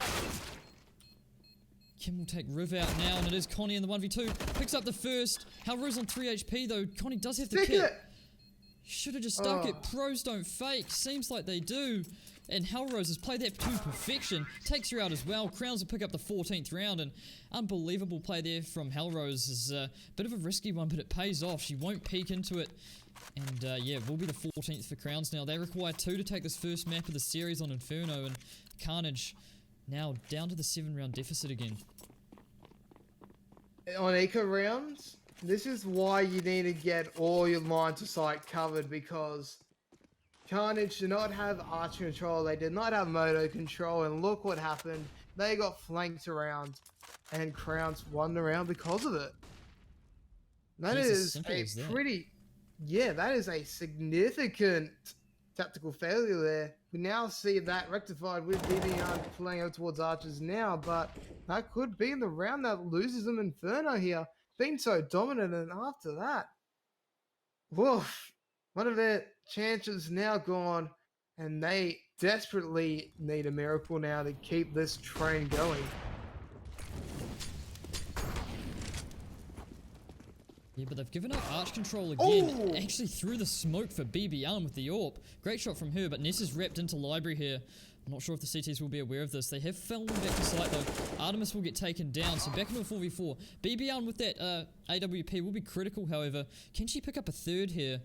Kim will take Riv out now, and it is Connie in the 1v2. Picks up the first. Hellrose on 3 HP though. Connie does have the kit. Should have just stuck it. Pros don't fake. Seems like they do. And Hellrose has played that to perfection, takes her out as well. Crowns will pick up the 14th round, and unbelievable play there from Hellrose. Is a bit of a risky one, but it pays off. She won't peek into it. And yeah, will be the 14th for Crowns now. They require 2 to take this first map of the series on Inferno, and Carnage now down to the 7-round deficit again. On eco rounds, this is why you need to get all your lines of sight covered, because Carnage did not have arch control, they did not have moto control, and look what happened. They got flanked around, and Crowns won the round because of it. That is a pretty... Yeah, that is a significant tactical failure there. We now see that rectified with BBR playing out towards archers now, but that could be the round that loses them Inferno here. Being so dominant, and after that, woof, one of their chances now gone, and they desperately need a miracle now to keep this train going. Yeah, but they've given up arch control again. Ooh. Actually threw the smoke for BB with the AWP. Great shot from her, but Ness is wrapped into library here. I'm not sure if the CTs will be aware of this. They have fallen back to site though. Artemis will get taken down, so back into a 4v4. BB with that AWP will be critical, however. Can she pick up a third here?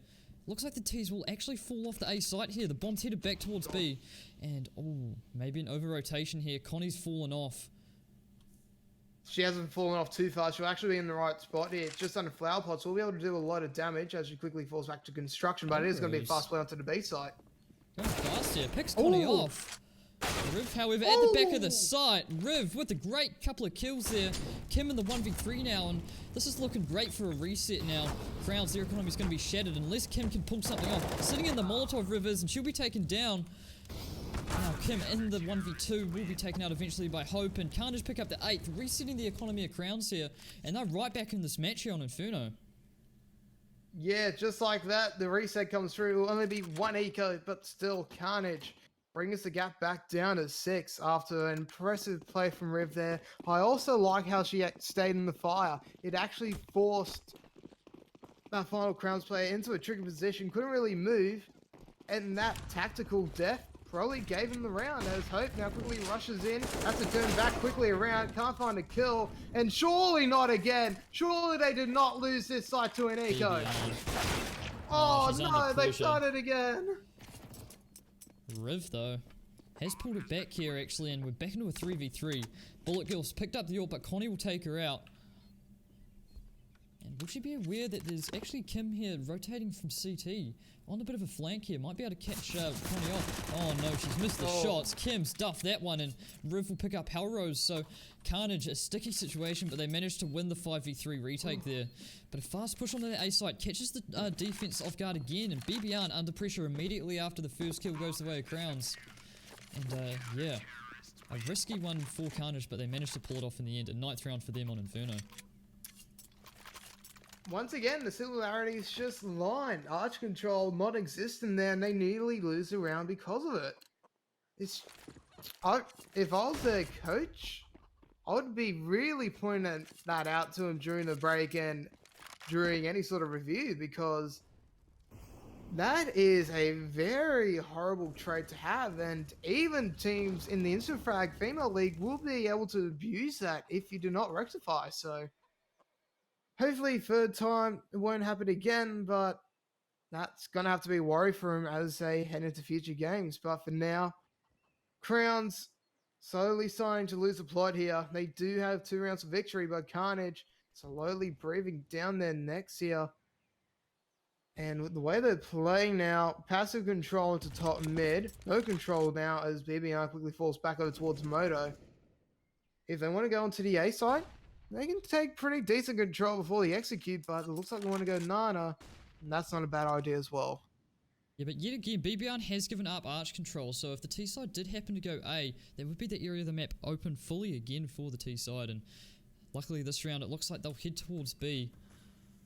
Looks like the T's will actually fall off the A site here. The bomb's headed back towards B. And, oh, maybe an over-rotation here. Connie's fallen off. She hasn't fallen off too far. She'll actually be in the right spot here. It's just under flower pot, so we'll be able to do a lot of damage as she quickly falls back to construction, but it is going to be a fast play onto the B site. Going fast here. Picks Connie off. Riv, however, at the back of the site. Riv with a great couple of kills there. Kim in the 1v3 now, and this is looking great for a reset now. Crowns, their economy is going to be shattered unless Kim can pull something off. Sitting in the Molotov Rivers, and she'll be taken down. Now Kim in the 1v2 will be taken out eventually by Hope, and Carnage pick up the 8th, resetting the economy of Crowns here, and they're right back in this match here on Inferno. Yeah, just like that, the reset comes through. It will only be 1 eco, but still Carnage brings the gap back down to 6 after an impressive play from Riv there. I also like how she stayed in the fire. It actually forced that final Crowns player into a tricky position, couldn't really move, and that tactical death probably gave him the round, as Hope now quickly rushes in, has to turn back quickly around, can't find a kill, and surely not again. Surely they did not lose this site to an eco. Oh no, they've done it again. Riv though has pulled it back here actually, and we're back into a 3v3. Bullet Girl's picked up the AWP, but Connie will take her out. And will she be aware that there's actually Kim here rotating from CT on a bit of a flank here? Might be able to catch Connie off. Oh no, she's missed the shots. Kim's duffed that one, and Riv will pick up Hellrose. So Carnage, a sticky situation, but they managed to win the 5v3 retake there. But a fast push on the A side catches the defense off guard again, and BB under pressure immediately after the first kill goes the way of Crowns. And yeah, a risky one for Carnage, but they managed to pull it off in the end. A 9th round for them on Inferno. Once again, the similarities just line. Arch control not existent there, and they nearly lose the round because of it. If I was their coach, I would be really pointing that out to him during the break and during any sort of review, because that is a very horrible trait to have, and even teams in the Instant Frag Female League will be able to abuse that if you do not rectify. So hopefully third time it won't happen again, but that's going to have to be a worry for him as they head into future games. But for now, Crowns slowly starting to lose the plot here. They do have 2 rounds of victory, but Carnage slowly breathing down their necks here. And with the way they're playing now, passive control into top mid, no control now as BBR quickly falls back over towards Moto. If they want to go onto the A side, they can take pretty decent control before they execute, but it looks like they want to go Nana, and that's not a bad idea as well. Yeah, but yet again, BB has given up arch control, so if the T side did happen to go A, there would be the area of the map open fully again for the T side, and luckily this round it looks like they'll head towards B.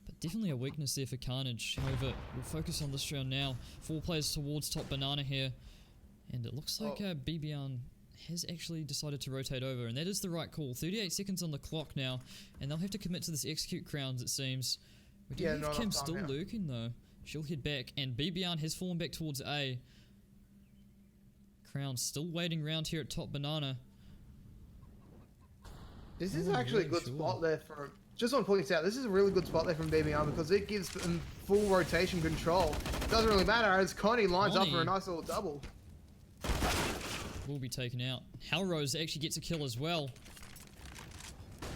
But definitely a weakness there for Carnage. However, we'll focus on this round now. 4 players towards top banana here, and it looks like BB has actually decided to rotate over, and that is the right call. 38 seconds on the clock now, and they'll have to commit to this execute Crowns, it seems. We do have Kim still lurking though. She'll head back, and BB has fallen back towards A. Crown still waiting around here at top banana. This is actually a good spot there for... Just want to point this out, this is a really good spot there from BBR because it gives them full rotation control. Doesn't really matter as Connie lines up for a nice little double. Will be taken out. Halrose actually gets a kill as well.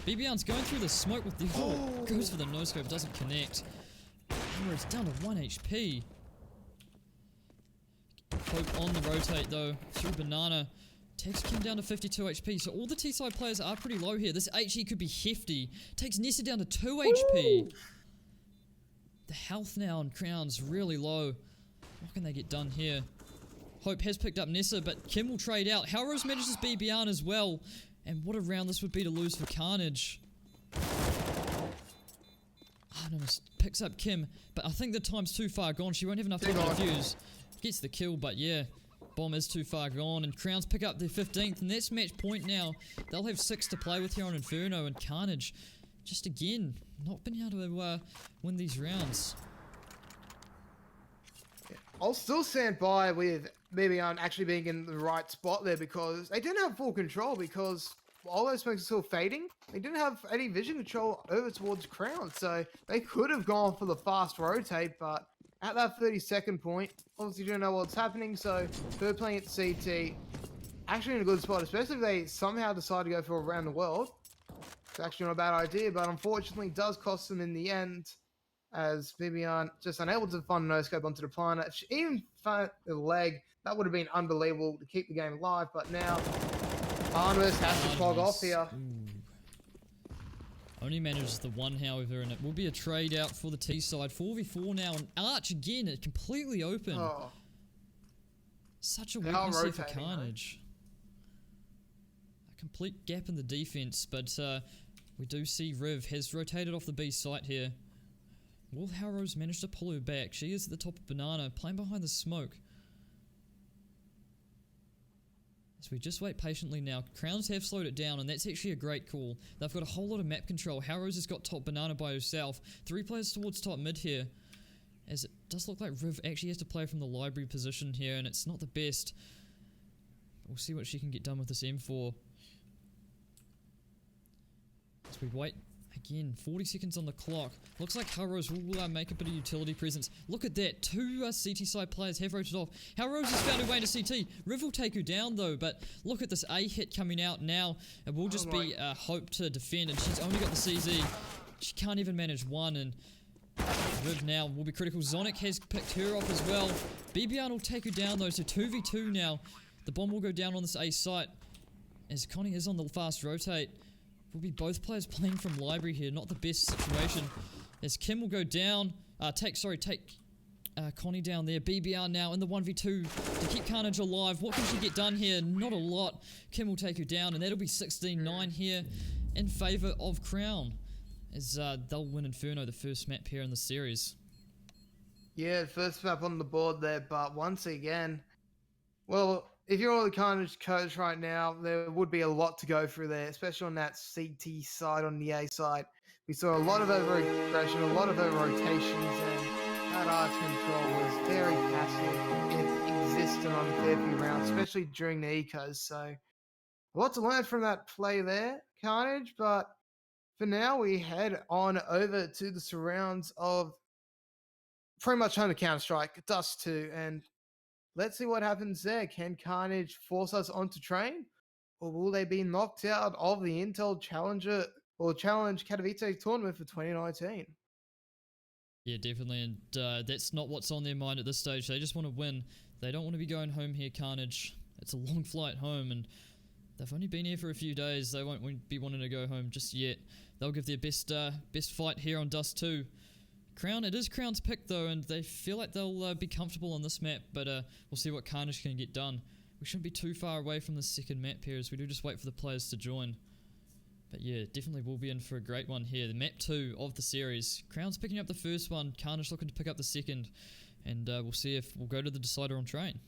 BBR's going through the smoke with the... Oh, goes for the no-scope, doesn't connect. Halrose down to 1 HP. Poke on the rotate though, through banana. Takes Kim down to 52 HP, so all the T-side players are pretty low here. This HE could be hefty. Takes Nessa down to 2 HP. The health now on Crown's really low. What can they get done here? Hope has picked up Nessa, but Kim will trade out. Halrose manages BBR as well. And what a round this would be to lose for Carnage. Artemis picks up Kim, but I think the time's too far gone. She won't have enough time to defuse. Gets the kill, but yeah. Bomb is too far gone, and Crowns pick up their 15th, and that's match point now. They'll have 6 to play with here on Inferno, and Carnage, just again, not been able to win these rounds. I'll still stand by with BBR actually being in the right spot there because they didn't have full control because all those smokes are still fading. They didn't have any vision control over towards Crown, so they could have gone for the fast rotate, but at that 30-second point, obviously you don't know what's happening, so they're playing at CT. Actually in a good spot, especially if they somehow decide to go for around the world. It's actually not a bad idea, but unfortunately does cost them in the end, as Vivian just unable to find a no-scope onto the planet. If she even found the leg, that would have been unbelievable to keep the game alive, but now Artemis has to clog off here. Only manages the 1, however, and it will be a trade out for the T side. 4v4 now, and Arch again, it's completely open. Oh. Such a weakness here for Carnage. A complete gap in the defense, but we do see Riv has rotated off the B site here. Will Halrose manage to pull her back? She is at the top of banana, playing behind the smoke. So we just wait patiently now. Crowns have slowed it down, and that's actually a great call. They've got a whole lot of map control. Halrose has got top banana by herself. 3 players towards top mid here. As it does look like Riv actually has to play from the library position here, and it's not the best. We'll see what she can get done with this M4. As we wait, again, 40 seconds on the clock. Looks like Halrose will make a bit of utility presence. Look at that, 2 CT side players have rotated off. Halrose has found her way to CT. Riv will take her down though, but look at this A hit coming out now. It will just be Hope to defend, and she's only got the CZ. She can't even manage 1, and Riv now will be critical. Zonic has picked her off as well. BBR will take her down though, so 2v2 now. The bomb will go down on this A site as Connie is on the fast rotate. Will be both players playing from library here, not the best situation. As Kim will go down, take Connie down there. BBR now in the 1v2 to keep Carnage alive. What can she get done here? Not a lot. Kim will take her down, and that'll be 16-9 here in favour of Crown, as they'll win Inferno, the first map here in the series. Yeah, first map on the board there, but once again, well, if you're the Carnage coach right now, there would be a lot to go through there, especially on that CT side, on the A side. We saw a lot of over-aggression, a lot of over-rotations, and that arch control was very passive. It existed on a fair few rounds, especially during the ecos. So, a lot to learn from that play there, Carnage, but for now, we head on over to the surrounds of pretty much home to Counter-Strike, Dust 2, and let's see what happens there. Can Carnage force us onto train? Or will they be knocked out of the Intel Challenger or Challenge Katowice tournament for 2019? Yeah, definitely. And that's not what's on their mind at this stage. They just want to win. They don't want to be going home here, Carnage. It's a long flight home, and they've only been here for a few days. They won't be wanting to go home just yet. They'll give their best fight here on Dust 2. Crown, it is Crown's pick though, and they feel like they'll be comfortable on this map, but we'll see what Carnage can get done. We shouldn't be too far away from the second map here, as we do just wait for the players to join. But yeah, definitely will be in for a great one here. The map 2 of the series. Crown's picking up the first one, Carnage looking to pick up the second, and we'll see if we'll go to the decider on train.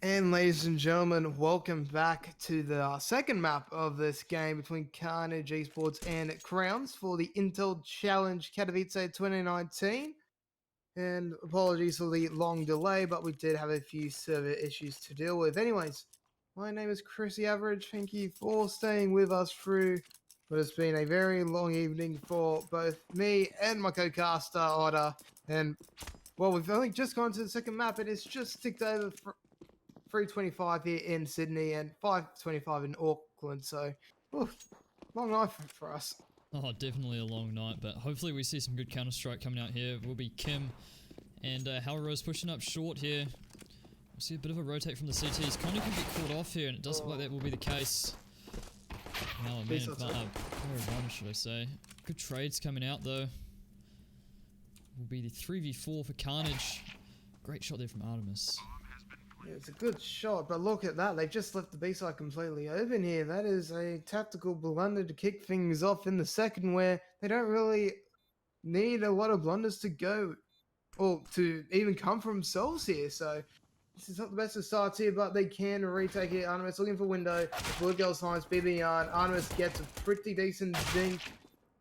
And ladies and gentlemen, welcome back to the second map of this game between Carnage Esports and Crowns for the Intel Challenge Katowice 2019. And apologies for the long delay, but we did have a few server issues to deal with. Anyways, my name is Chrissy Average. Thank you for staying with us through what has been a very long evening for both me and my co-caster Otter. And well, we've only just gone to the second map, and it's just ticked over 3:25 here in Sydney and 5:25 in Auckland. So, oof, long night for us. Oh, definitely a long night, but hopefully we see some good Counter-Strike coming out here. Will be Kim and Rose pushing up short here. We'll see a bit of a rotate from the CTs. Connie could get caught off here, and it does look like that will be the case. Now a man advantage, should I say. Good trades coming out though. Will be the 3v4 for Carnage. Great shot there from Artemis. Yeah, it's a good shot, but look at that. They've just left the B-side completely open here. That is a tactical blunder to kick things off in the second, where they don't really need a lot of blunders to go, or to even come from themselves here. So this is not the best of starts here, but they can retake it. Artemis looking for window. The Blue Girls finds BB Yarn. Artemis gets a pretty decent zinc.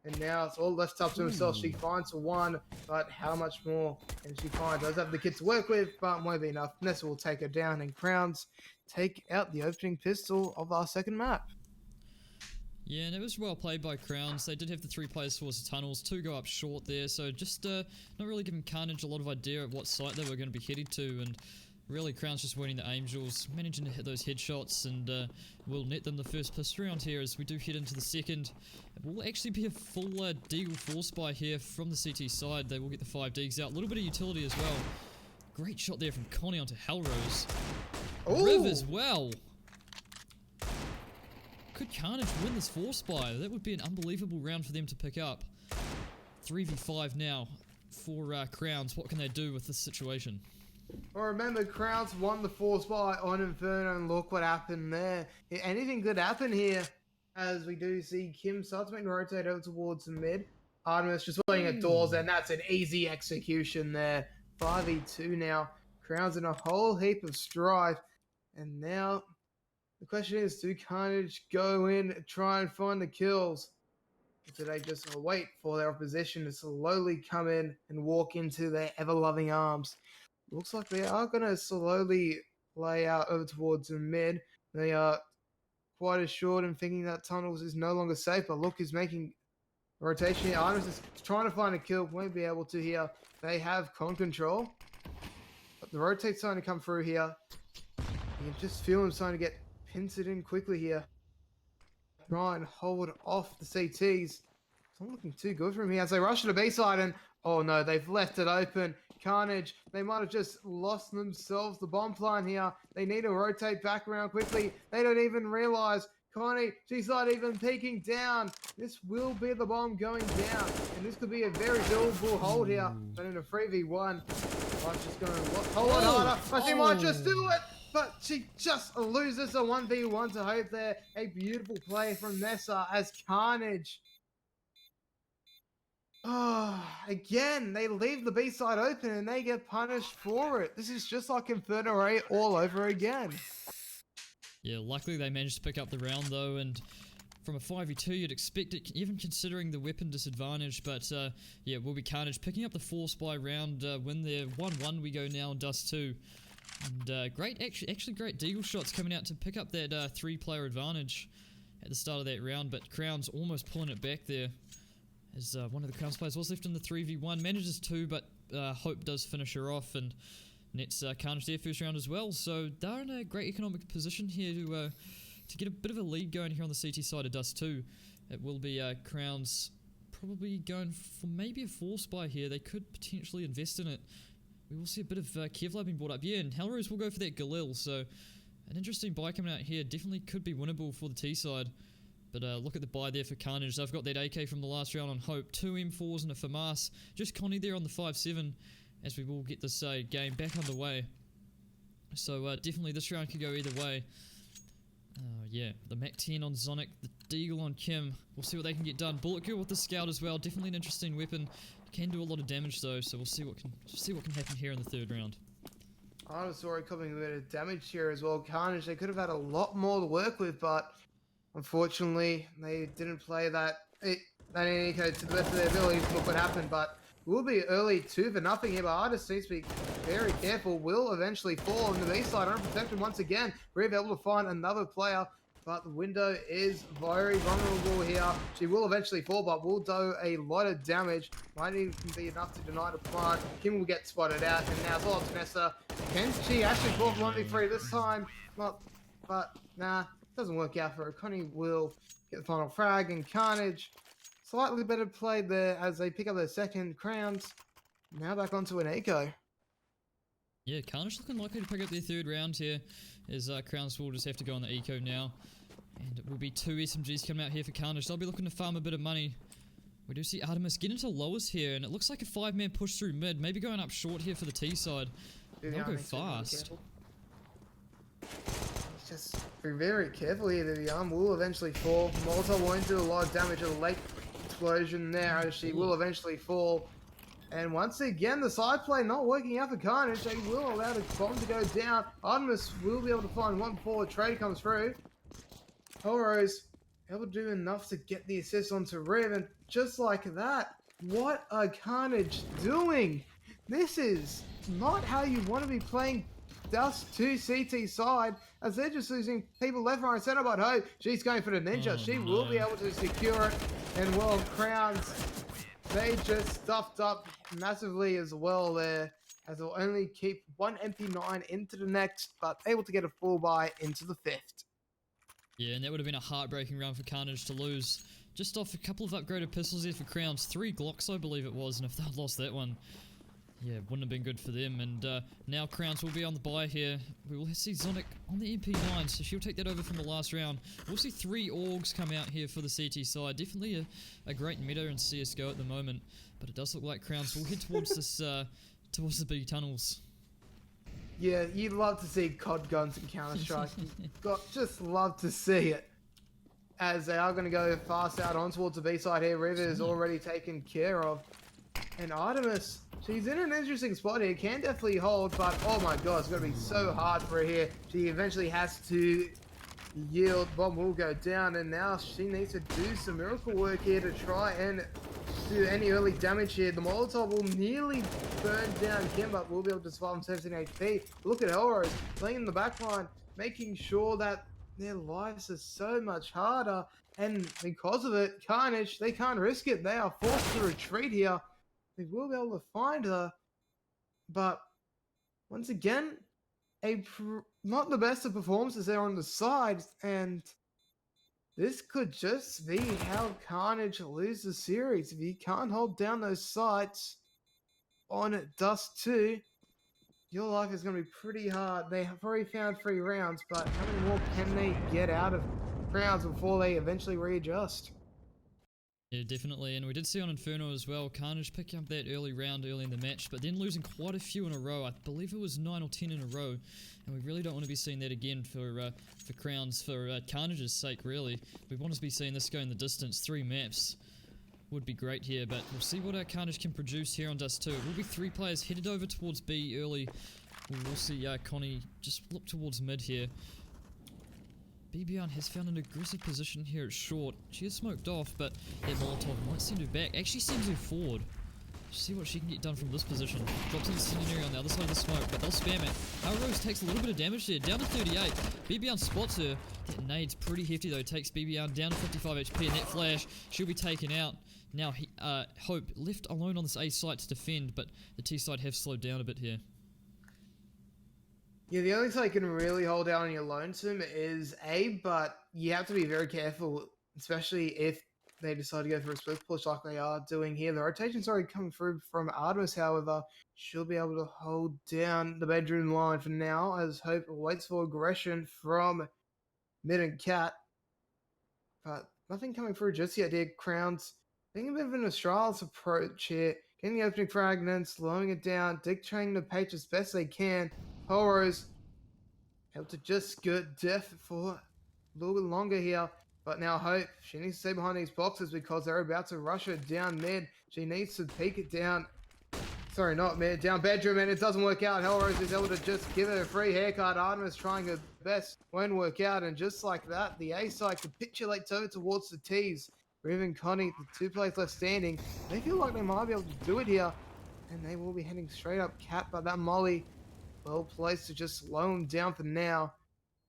And now it's all left up to himself. She finds one, but how much more can she find? Does have the kit to work with, but won't be enough. Nessa will take her down, and Crowns take out the opening pistol of our second map. Yeah, and it was well played by Crowns. They did have the 3 players towards the tunnels, 2 go up short there, so just not really giving Carnage a lot of idea of what site they were going to be heading to, and Really, Crown's just winning the Angels, managing to hit those headshots, and will net them the first piss round here as we do head into the second. It will actually be a full Deagle 4 spy here from the CT side. They will get the 5 Deags out. A little bit of utility as well. Great shot there from Connie onto Hellrose. Ooh. Riv as well. Could Carnage win this 4 spy? That would be an unbelievable round for them to pick up. 3v5 now for Crowns. What can they do with this situation? Well, remember, Crowns won the 4 spy on Inferno, and look what happened there. Anything could happen here, as we do see Kim start to make the rotate over towards the mid. Artemis just playing at doors, and that's an easy execution there. 5v2 now. Crowns in a whole heap of strife. And now, the question is, do Carnage go in and try and find the kills? Or do they just wait for their opposition to slowly come in and walk into their ever-loving arms? Looks like they are going to slowly lay out over towards the mid. They are quite assured and thinking that tunnels is no longer safe, but look, is making a rotation here. Artemis is trying to find a kill, won't be able to here. They have con control, but the rotate's starting to come through here. You can just feel him starting to get pincered in quickly here. Try and hold off the CTs. It's not looking too good for him here as they rush to the B side, and oh no, they've left it open. Carnage, they might have just lost themselves the bomb plan here. They need to rotate back around quickly. They don't even realize. Connie, she's not even peeking down. This will be the bomb going down, and this could be a very doable hold here. But in a 3v1, Mike's just going to hold on harder. But she might just do it. But she just loses a 1v1 to hope there. A beautiful play from Nessa as Carnage. Oh, again, they leave the B side open and they get punished for it. This is just like Inferno Ray all over again. Yeah, luckily they managed to pick up the round though, and from a 5v2 you'd expect it, even considering the weapon disadvantage, but yeah, it will be Carnage picking up the 4 spy round, win there. 1-1 we go now in Dust 2. And actually great Deagle shots coming out to pick up that 3-player advantage at the start of that round, but Crown's almost pulling it back there. As one of the Crowns players was left in the 3v1, manages 2, but Hope does finish her off and nets Carnage their first round as well. So they're in a great economic position here to get a bit of a lead going here on the CT side of Dust 2. It will be Crowns probably going for maybe a 4 spy here. They could potentially invest in it. We will see a bit of Kevlar being brought up. Yeah, and Hellrose will go for that Galil. So an interesting buy coming out here. Definitely could be winnable for the T side. But look at the buy there for Carnage. They've got that AK from the last round on Hope. 2 M4s and a FAMAS. Just Connie there on the 5-7 as we will get this game back underway. So definitely this round could go either way. Yeah, the MAC-10 on Zonic, the Deagle on Kim. We'll see what they can get done. Bullet Girl with the Scout as well. Definitely an interesting weapon. Can do a lot of damage though, so we'll see what can happen here in the 3rd round. Artemis already copying a bit of damage here as well. Carnage, they could have had a lot more to work with, but unfortunately, they didn't play that eco to the best of their abilities. Look what happened, but we'll be early 2-0 here, but Artist needs to be very careful. Will eventually fall on the B side, unprotected once again. We're able to find another player, but the window is very vulnerable here. She will eventually fall, but will do a lot of damage. Might even be enough to deny the plant. Kim will get spotted out, and now it's all up to Nessa. Can she actually fall for 1v3 this time? But nah. Doesn't work out for her. Connie will get the final frag, and Carnage slightly better played there as they pick up their 2nd Crowns. Now back onto an eco. Yeah, Carnage looking likely to pick up their 3rd round here as Crowns will just have to go on the eco now. And it will be 2 SMGs coming out here for Carnage. They'll be looking to farm a bit of money. We do see Artemis get into lowers here, and it looks like a 5-man push through mid. Maybe going up short here for the T side. They'll go fast. Just be very careful here. The arm will eventually fall. Malta won't do a lot of damage. A late explosion there as she will eventually fall. And once again, the side play not working out for Carnage. They will allow the bomb to go down. Artemis will be able to find one before the trade comes through. Hellrose able to do enough to get the assist onto Riv, and just like that, what are Carnage doing? This is not how you want to be playing Dust 2 CT side, as they're just losing people left, right, and center. But Hope, she's going for the ninja. She will be able to secure it. And well, Crowns, they just stuffed up massively as well there. as they'll only keep one MP9 into the next, but able to get a full buy into the 5th. Yeah, and that would have been a heartbreaking round for Carnage to lose. Just off a couple of upgraded pistols there for Crowns. 3 Glocks, I believe it was, and if they'd lost that one, yeah, it wouldn't have been good for them. And now Crowns will be on the buy here. We will see Zonic on the MP9, so she'll take that over from the last round. We'll see 3 Augs come out here for the CT side. Definitely a great meta in CSGO at the moment, but it does look like Crowns will head towards this towards the B tunnels. Yeah, you'd love to see COD guns in Counter-Strike. Just love to see it. As they are going to go fast out on towards the B side here. River is already taken care of. And Artemis, she's in an interesting spot here. Can definitely hold, but oh my god, it's going to be so hard for her here. She eventually has to yield. Bomb will go down, and now she needs to do some miracle work here to try and do any early damage here. The Molotov will nearly burn down Kim, but will be able to survive on 17 HP. Look at Elrose playing in the backline, making sure that their lives are so much harder, and because of it, Carnage, they can't risk it. They are forced to retreat here. They will be able to find her, but once again, not the best of performances there on the side, and this could just be how Carnage loses the series. If you can't hold down those sights on Dust 2, your life is going to be pretty hard. They have already found 3 rounds, but how many more can they get out of rounds before they eventually readjust? Yeah, definitely, and we did see on Inferno as well, Carnage picking up that early round early in the match, but then losing quite a few in a row. I believe it was 9 or 10 in a row, and we really don't want to be seeing that again for Crowns, for Carnage's sake, really. We want to be seeing this go in the distance. 3 maps would be great here, but we'll see what our Carnage can produce here on Dust 2. It will be 3 players headed over towards B early. We'll see Connie just look towards mid here. BBR has found an aggressive position here at short. She is smoked off, but that Molotov might send her back. Actually sends her forward. See what she can get done from this position. Drops in the secondary on the other side of the smoke, but they'll spam it. Rose takes a little bit of damage there, down to 38. BBR spots her. That nade's pretty hefty though, takes BBR down to 55 HP, and that flash, she'll be taken out. Now, Hope left alone on this A site to defend, but the T side have slowed down a bit here. Yeah, the only side you can really hold down on your lonesome is A, but you have to be very careful, especially if they decide to go for a split push like they are doing here. The rotation's already coming through from Artemis, however. She'll be able to hold down the bedroom line for now as Hope waits for aggression from Mid and Cat. But nothing coming through just yet here. Crowns taking a bit of an Astralis approach here. Getting the opening fragments, slowing it down, dictating the pace as best they can. Horrors able to just skirt death for a little bit longer here. But now Hope, she needs to stay behind these boxes because they're about to rush her down mid. She needs to peek it down. Sorry, not mid, down bedroom, and it doesn't work out. Hellrose is able to just give her a free haircut. Artemis trying her best, won't work out. And just like that, the A side capitulates over towards the T's. Riv and Connie, the 2 players left standing. They feel like they might be able to do it here. And they will be heading straight up Cat, but that Molly, well placed to just slow them down for now.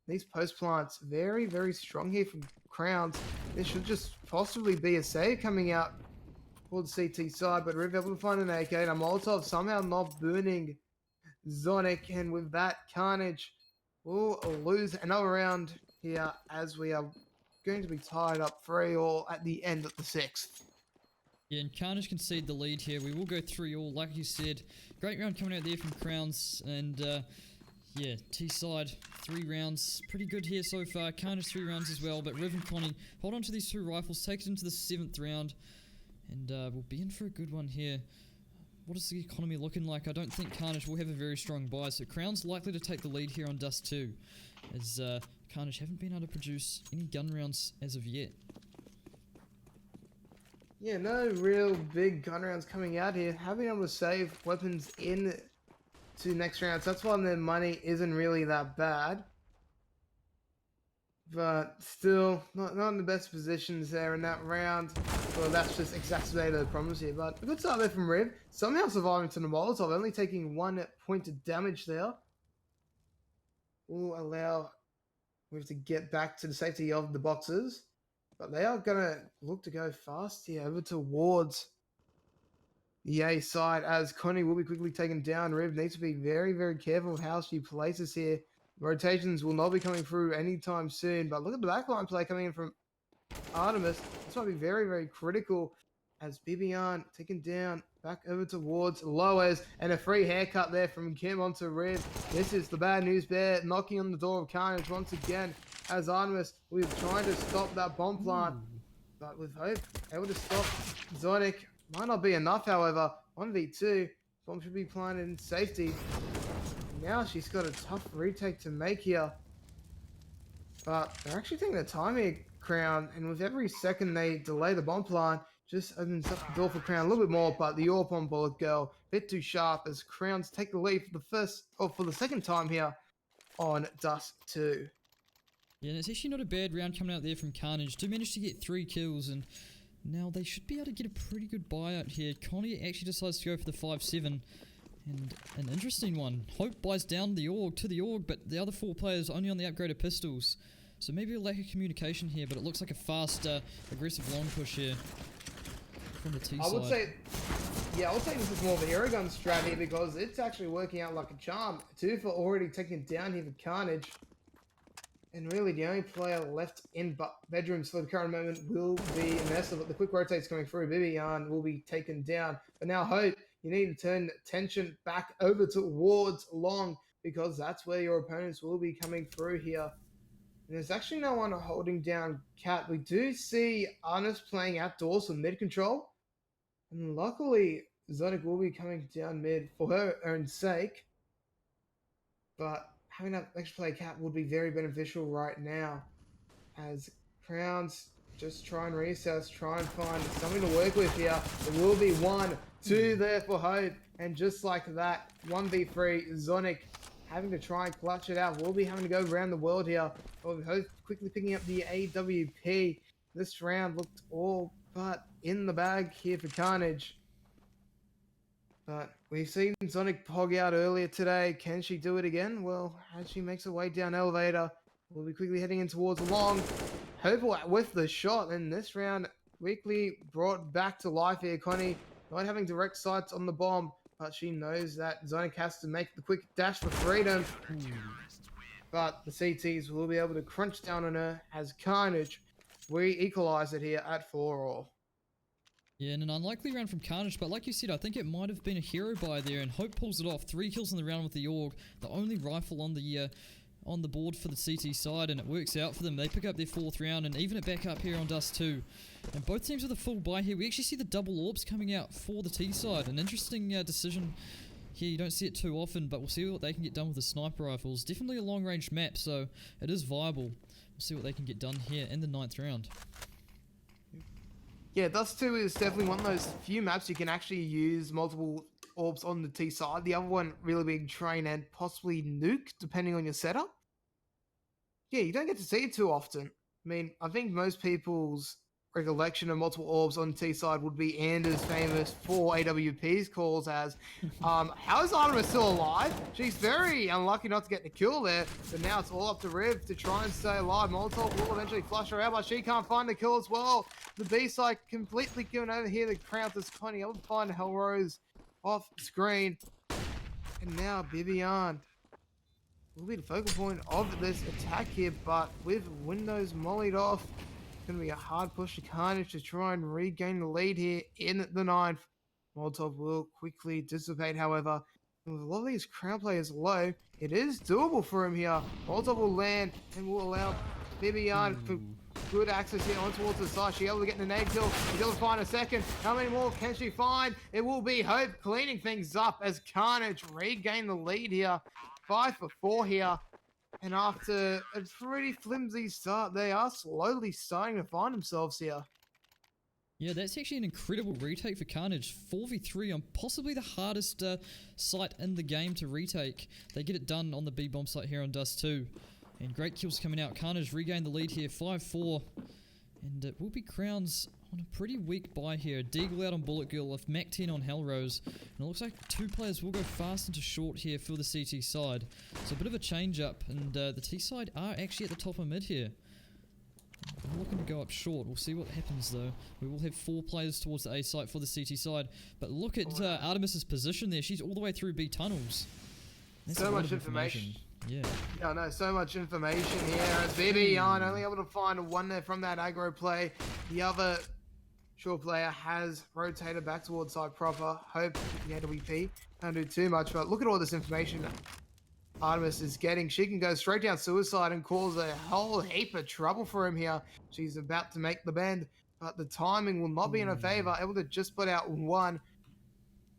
These post plants very, very strong here from Crowns. This should just possibly be a save coming out for the CT side, but Riv able to find an AK and a Molotov somehow not burning Zonic, and with that, Carnage will lose another round here as we are going to be tied up 3-all at the end of the 6th. Yeah, and Carnage concede the lead here. We will go 3-all, like you said. Great round coming out there from Crowns, and yeah, T-side, 3 rounds. Pretty good here so far. Carnage 3 rounds as well, but Riv and Connie hold on to these 2 rifles, take it into the 7th round, and we'll be in for a good one here. What is the economy looking like? I don't think Carnage will have a very strong buy, so Crown's likely to take the lead here on Dust 2, as Carnage haven't been able to produce any gun rounds as of yet. Yeah, no real big gun rounds coming out here. Having able to save weapons in to next rounds, that's why their money isn't really that bad. But still, not in the best positions there in that round. Well, that's just exacerbated the problems here. But a good start there from Riv. Somehow surviving to the Molotov, only taking 1 point of damage there. Will allow Riv to get back to the safety of the boxes. But they are going to look to go fast here over towards the A side as Connie will be quickly taken down. Riv needs to be very, very careful of how she places here. Rotations will not be coming through anytime soon, but look at the backline play coming in from Artemis. This might be very, very critical as Bibian taken down back over towards Loas, and a free haircut there from Kim onto Riv. This is the bad news bear knocking on the door of Carnage once again as Artemis will be trying to stop that bomb plant. But with hope, able to stop Zonic. Might not be enough, however. 1v2. Bomb should be planted in safety. Now she's got a tough retake to make here. But they're actually taking their time here, Crown. And with every second they delay the bomb plant, just opens up the door for Crown a little bit more. But the AWP on Bullet Girl, a bit too sharp as Crowns take the lead for the second time here on Dust 2. Yeah, and it's actually not a bad round coming out there from Carnage. Do manage to get 3 kills, and now they should be able to get a pretty good buyout here. Connie actually decides to go for the 5-7, and an interesting one. Hope buys down the AUG, but the other 4 players only on the upgraded pistols. So maybe a lack of communication here, but it looks like a fast, aggressive long push here from the T side. I would say this is more of a hero gun strategy because it's actually working out like a charm. Tufa already taken down here for Carnage. And really, the only player left in bedrooms for the current moment will be Nessa, but the quick rotates coming through. Bibian will be taken down. But now, Hope, you need to turn attention back over towards Long because that's where your opponents will be coming through here. And there's actually no one holding down Cat. We do see Arnis playing outdoors for mid control. And luckily, Zonic will be coming down mid for her own sake. But having that extra play Cat would be very beneficial right now as Crowns just try and recess, try and find something to work with here. There will be 1, 2 there for Hope, and just like that, 1v3, Zonic having to try and clutch it out. We'll be having to go around the world here. Hope quickly picking up the AWP. This round looked all but in the bag here for Carnage. But we've seen Zonic pog out earlier today. Can she do it again? Well, as she makes her way down elevator, we'll be quickly heading in towards Long. Hope with the shot, and this round quickly brought back to life here. Connie not having direct sights on the bomb, but she knows that Zonic has to make the quick dash for freedom. But the CTs will be able to crunch down on her as Carnage. We equalize it here at 4-all. Yeah, and an unlikely round from Carnage, but like you said, I think it might have been a hero buy there, and Hope pulls it off. 3 kills in the round with the AUG, the only rifle on the board for the CT side, and it works out for them. They pick up their 4th round and even it back up here on Dust 2. And both teams with a full buy here. We actually see the double AWPs coming out for the T side. An interesting decision here. You don't see it too often, but we'll see what they can get done with the sniper rifles. Definitely a long-range map, so it is viable. We'll see what they can get done here in the 9th round. Yeah, Dust 2 is definitely one of those few maps you can actually use multiple orbs on the T side. The other one really being Train and possibly Nuke, depending on your setup. Yeah, you don't get to see it too often. I mean, I think most people's recollection of multiple orbs on the T side would be Anders' famous 4 AWP's calls as, how is Artemis still alive? She's very unlucky not to get the kill there, but now it's all up to Riv to try and stay alive. Molotov will eventually flush her out, but she can't find the kill as well. The B side completely given over here. The Crowns is Connie able to find Hellrose off screen. And now Bibian will be the focal point of this attack here, but with windows mollied off, it's going to be a hard push to Carnage to try and regain the lead here in the 9th. Molotov will quickly dissipate, however. And with a lot of these Crown players low, it is doable for him here. Molotov will land and will allow Bibian for good access here on towards the side. She's able to get the nade kill. She's able to find a second. How many more can she find? It will be Hope cleaning things up as Carnage regain the lead here. 5 for 4 here. And after a pretty flimsy start, they are slowly starting to find themselves here. Yeah, that's actually an incredible retake for Carnage. 4v3 on possibly the hardest site in the game to retake. They get it done on the B-bomb site here on Dust 2. And great kills coming out. Carnage regained the lead here, 5-4. And it will be Crowns on a pretty weak buy here. Deagle out on Bullet Girl, with Mac 10 on Hellrose. And it looks like 2 players will go fast into short here for the CT side. So a bit of a change up, and the T side are actually at the top of mid here. I'm looking to go up short. We'll see what happens though. We will have 4 players towards the A site for the CT side. But look at Artemis's position there. She's all the way through B tunnels. That's so a lot much of information. Yeah. Yeah, I know, so much information here. As BB Yarn only able to find one there from that aggro play. The other short player has rotated back towards side proper. Hope the AWP can't do too much, but look at all this information Artemis is getting. She can go straight down suicide and cause a whole heap of trouble for him here. She's about to make the bend, but the timing will not be in her favor. Able to just put out one,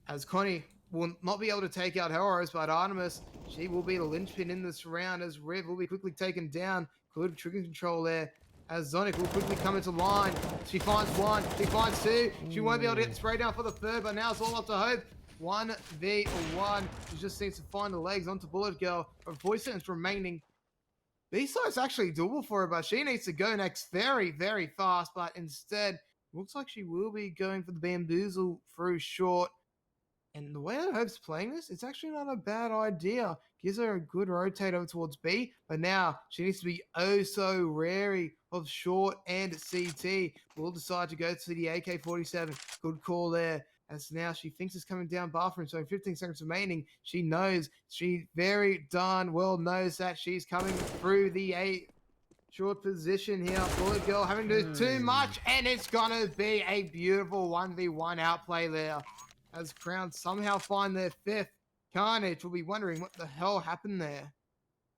as Connie will not be able to take out Heroes, but Artemis, she will be the linchpin in this round as Riv will be quickly taken down. Good trigger control there. As Zonic will quickly come into line. She finds one, she finds two. She won't be able to get the spray down for the third, but now it's all up to Hope. 1v1. She just needs to find the legs onto Bullet Girl. But 40 seconds remaining. B-side's actually doable for her, but she needs to go next very, very fast. But instead, looks like she will be going for the bamboozle through short. And the way that Hope's playing this, it's actually not a bad idea. Gives her a good rotate over towards B, but now she needs to be oh so wary of short and CT. Will decide to go to the AK-47. Good call there. As now she thinks it's coming down bathroom, so 15 seconds remaining. She knows, she very darn well knows that she's coming through the A short position here. Bullet Girl having to do too much, and it's gonna be a beautiful 1v1 outplay there. As Crown somehow find their 5th. Carnage will be wondering what the hell happened there.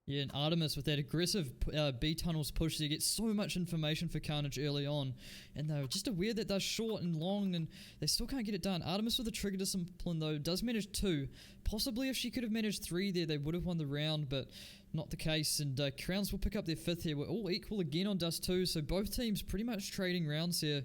Yeah, and Artemis with that aggressive B tunnels push, they get so much information for Carnage early on, and they're just aware that they're short and long, and they still can't get it done. Artemis with the trigger discipline though does manage 2. Possibly if she could have managed 3 there, they would have won the round, but not the case. And Crowns will pick up their 5th here. We're all equal again on Dust 2, so both teams pretty much trading rounds here.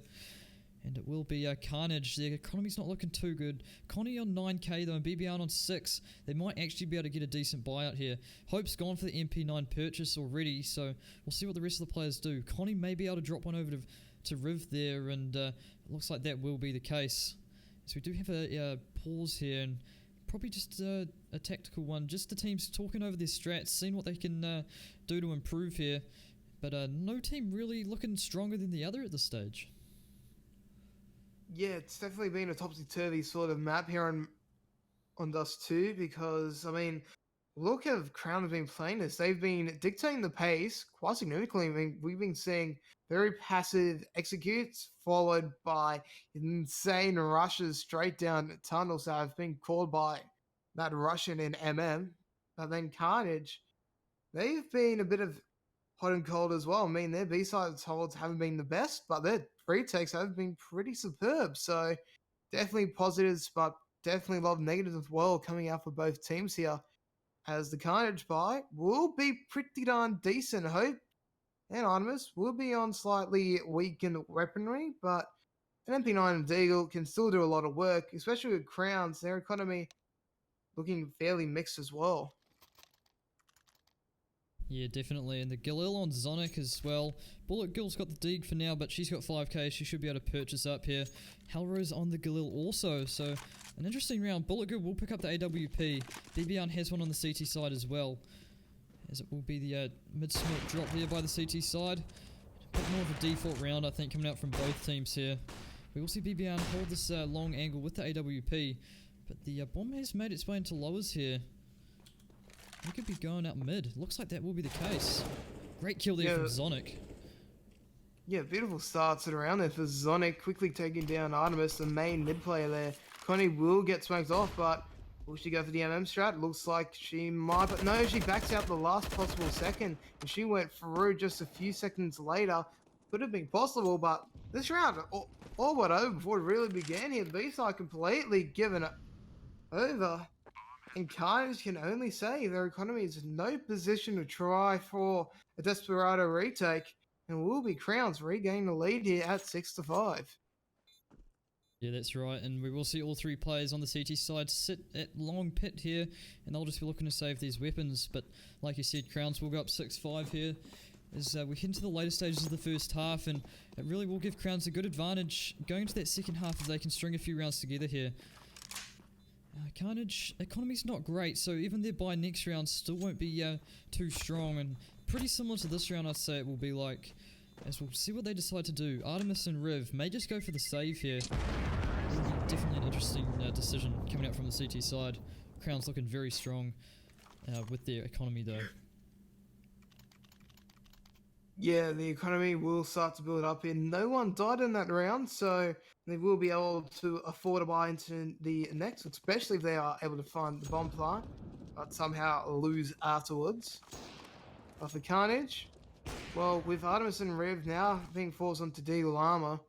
And it will be Carnage. The economy's not looking too good. Connie on 9k though, and BBR on 6. They might actually be able to get a decent buyout here. Hope's gone for the MP9 purchase already, so we'll see what the rest of the players do. Connie may be able to drop one over to Riv there, and it looks like that will be the case. So we do have a pause here, and probably just a tactical one. Just the teams talking over their strats, seeing what they can do to improve here. But no team really looking stronger than the other at this stage. Yeah, it's definitely been a topsy-turvy sort of map here on Dust 2 because, I mean, look how Crown have been playing this. They've been dictating the pace quite significantly. I mean, we've been seeing very passive executes followed by insane rushes straight down tunnels that have been called by that Russian in MM. But then Carnage, they've been a bit of hot and cold as well. I mean, their B-side holds haven't been the best, but their retakes have been pretty superb. So definitely positives, but definitely a lot of negatives as well coming out for both teams here. As the Carnage buy will be pretty darn decent. Hope and Artemis will be on slightly weakened weaponry, but an MP9 and Deagle can still do a lot of work, especially with Crowns. Their economy looking fairly mixed as well. Yeah, definitely. And the Galil on Zonic as well. Bullet Girl's got the Deeg for now, but she's got 5k. She should be able to purchase up here. Halrose on the Galil also. So, an interesting round. Bullet Girl will pick up the AWP. BBR has one on the CT side as well. As it will be the mid-smoke drop here by the CT side. A bit more of a default round, I think, coming out from both teams here. We will see BBR hold this long angle with the AWP. But the bomb has made its way into lowers here. We could be going out mid. Looks like that will be the case. Great kill there from Zonic. Yeah, beautiful starts it around there for Zonic. Quickly taking down Artemis, the main mid player there. Connie will get smoked off, but will she go for the MM strat? Looks like she might, but no, she backs out the last possible second. And she went through just a few seconds later. Could have been possible, but this round, all but over before it really began here. The B-side completely given it over. And Carnage can only say their economy is in no position to try for a Desperado retake, and will be Crowns regain the lead here at 6-5. Yeah, that's right, and we will see all 3 players on the CT side sit at long pit here, and they'll just be looking to save these weapons. But like you said, Crowns will go up 6-5 here as we head into the later stages of the first half, and it really will give Crowns a good advantage going into that second half if they can string a few rounds together here. Carnage economy's not great, so even their buy next round still won't be too strong, and pretty similar to this round I'd say it will be like. as we'll see what they decide to do. Artemis and Riv may just go for the save here. Definitely an interesting decision coming out from the CT side. Crown's looking very strong with their economy though. Yeah, the economy will start to build up here. No one died in that round, so they will be able to afford to buy into the next, especially if they are able to find the bomb plant, but somehow lose afterwards. But for Carnage, well, with Artemis and Rev now being forced onto Deagle Armor,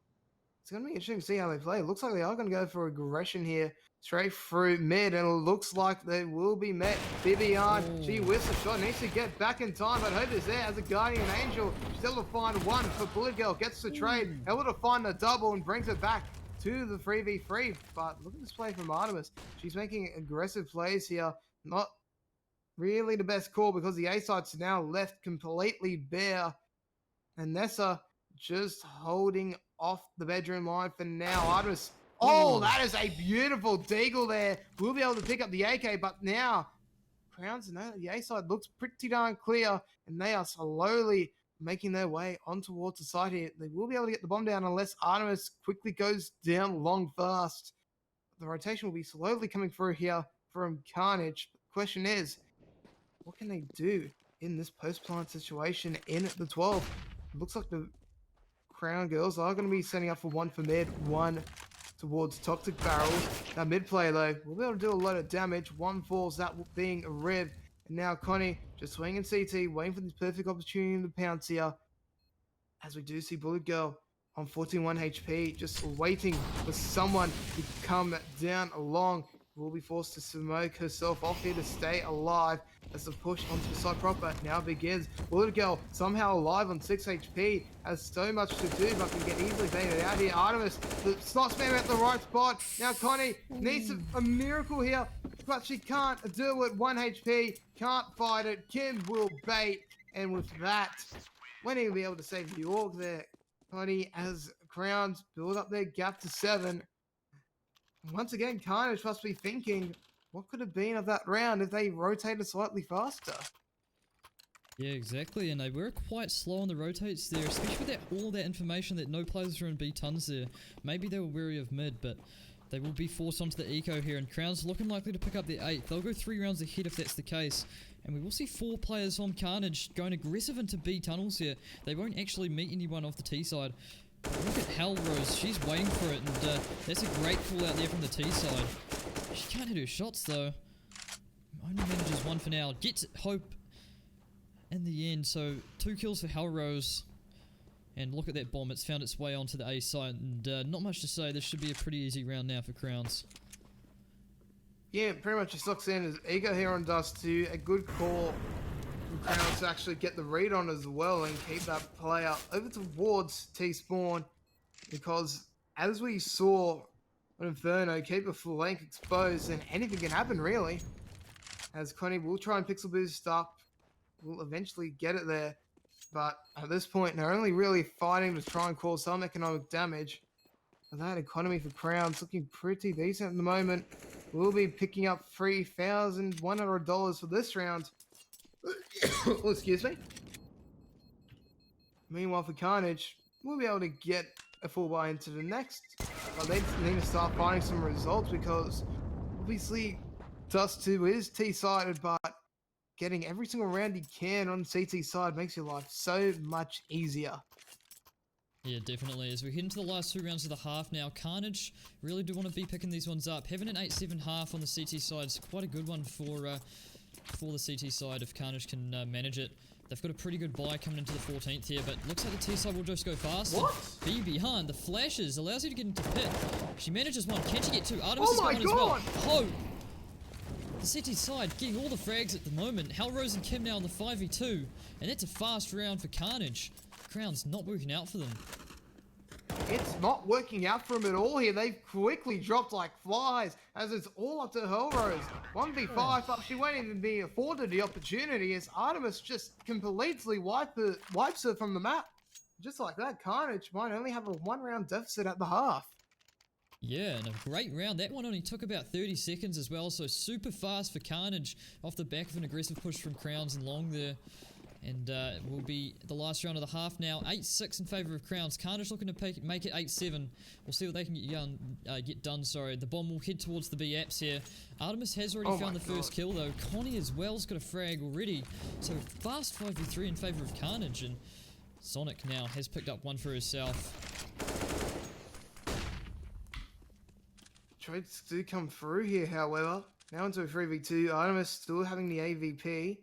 it's going to be interesting to see how they play. It looks like they are going to go for aggression here, straight through mid, and it looks like they will be met. Vivian, she whiffs a shot, needs to get back in time, but Hope is there as a Guardian Angel. She's able to find one for Bullet Girl, gets the trade, able to find the double and brings it back to the 3v3. But look at this play from Artemis. She's making aggressive plays here. Not really the best call because the A side's now left completely bare. And Nessa just holding off the bedroom line for now. Artemis, oh, that is a beautiful deagle there. We'll be able to pick up the AK, but now Crowns, no, the A side looks pretty darn clear, and they are slowly making their way on towards the side here. They will be able to get the bomb down unless Artemis quickly goes down long fast. The rotation will be slowly coming through here from Carnage. The question is, what can they do in this post-plant situation in the 12? It looks like the Crown girls are going to be setting up for one for mid, one towards toxic barrels. That mid player though will be able to do a lot of damage. One falls, that being a Riv. And now Connie just swinging CT, waiting for this perfect opportunity to pounce here. As we do see Bullet Girl on 41 HP, just waiting for someone to come down along. Will be forced to smoke herself off here to stay alive as the push onto the side proper now begins. Bullet Girl somehow alive on 6 HP, has so much to do but can get easily baited out here. Artemis, the slot spam at the right spot. Now Connie needs a miracle here, but she can't do it. 1 HP, can't fight it. Kim will bait, and with that, when he'll be able to save the org there. Connie as Crowns build up their gap to 7. Once again, Carnage must be thinking, what could have been of that round if they rotated slightly faster? Yeah, exactly, and they were quite slow on the rotates there, especially with all that information that no players are in B tons there. Maybe they were wary of mid, but they will be forced onto the eco here, and Crown's looking likely to pick up their 8th. They'll go 3 rounds ahead if that's the case, and we will see 4 players on Carnage going aggressive into B tunnels here. They won't actually meet anyone off the T side. Look at Hell Rose, she's waiting for it, and that's a great call out there from the T side. She can't hit her shots though. Only manages 1 for now. Gets Hope in the end, so 2 kills for Hell Rose. And look at that bomb, it's found its way onto the A side, and not much to say. This should be a pretty easy round now for Crowns. Yeah, pretty much just looks in as Ego here on Dust 2. A good call from Crowns to actually get the read on as well and keep that player over towards T-Spawn, because as we saw on Inferno, keep a flank exposed and anything can happen really. As Connie will try and pixel boost up, will eventually get it there, but at this point they're only really fighting to try and cause some economic damage. But that economy for Crowns looking pretty decent at the moment. We'll be picking up $3,100 for this round. Oh, excuse me. Meanwhile for Carnage, we'll be able to get a full buy into the next. But they need to start finding some results, because obviously Dust 2 is T-sided, but getting every single round you can on CT side makes your life so much easier. Yeah, definitely. As we head into the last 2 rounds of the half now, Carnage really do want to be picking these ones up. Having an 8-7 half on the CT side is quite a good one for the CT side if Carnage can manage it. They've got a pretty good buy coming into the 14th here, but looks like the T side will just go fast. What? Be behind. The flashes allows you to get into pit. She manages 1. Can she get 2? Artemis has got 1 as well. Hope! The CT side getting all the frags at the moment. Hellrose and Kim now on the 5v2, and that's a fast round for Carnage. Crown's not working out for them. It's not working out for them at all here. They've quickly dropped like flies, as it's all up to Hellrose. 1v5, but she won't even be afforded the opportunity as Artemis just completely wipes her from the map. Just like that, Carnage might only have a 1-round deficit at the half. Yeah, and a great round. That one only took about 30 seconds as well, so super fast for Carnage off the back of an aggressive push from Crowns and Long there. And it will be the last round of the half now. 8-6 in favour of Crowns. Carnage looking to make it 8-7. We'll see what they can get done. The bomb will head towards the B apps here. Artemis has already found the first kill though. Connie as well's got a frag already. So fast 5v3 in favour of Carnage. And Sonic now has picked up one for herself. Trades do come through here, however. Now into a 3v2. Artemis still having the AVP.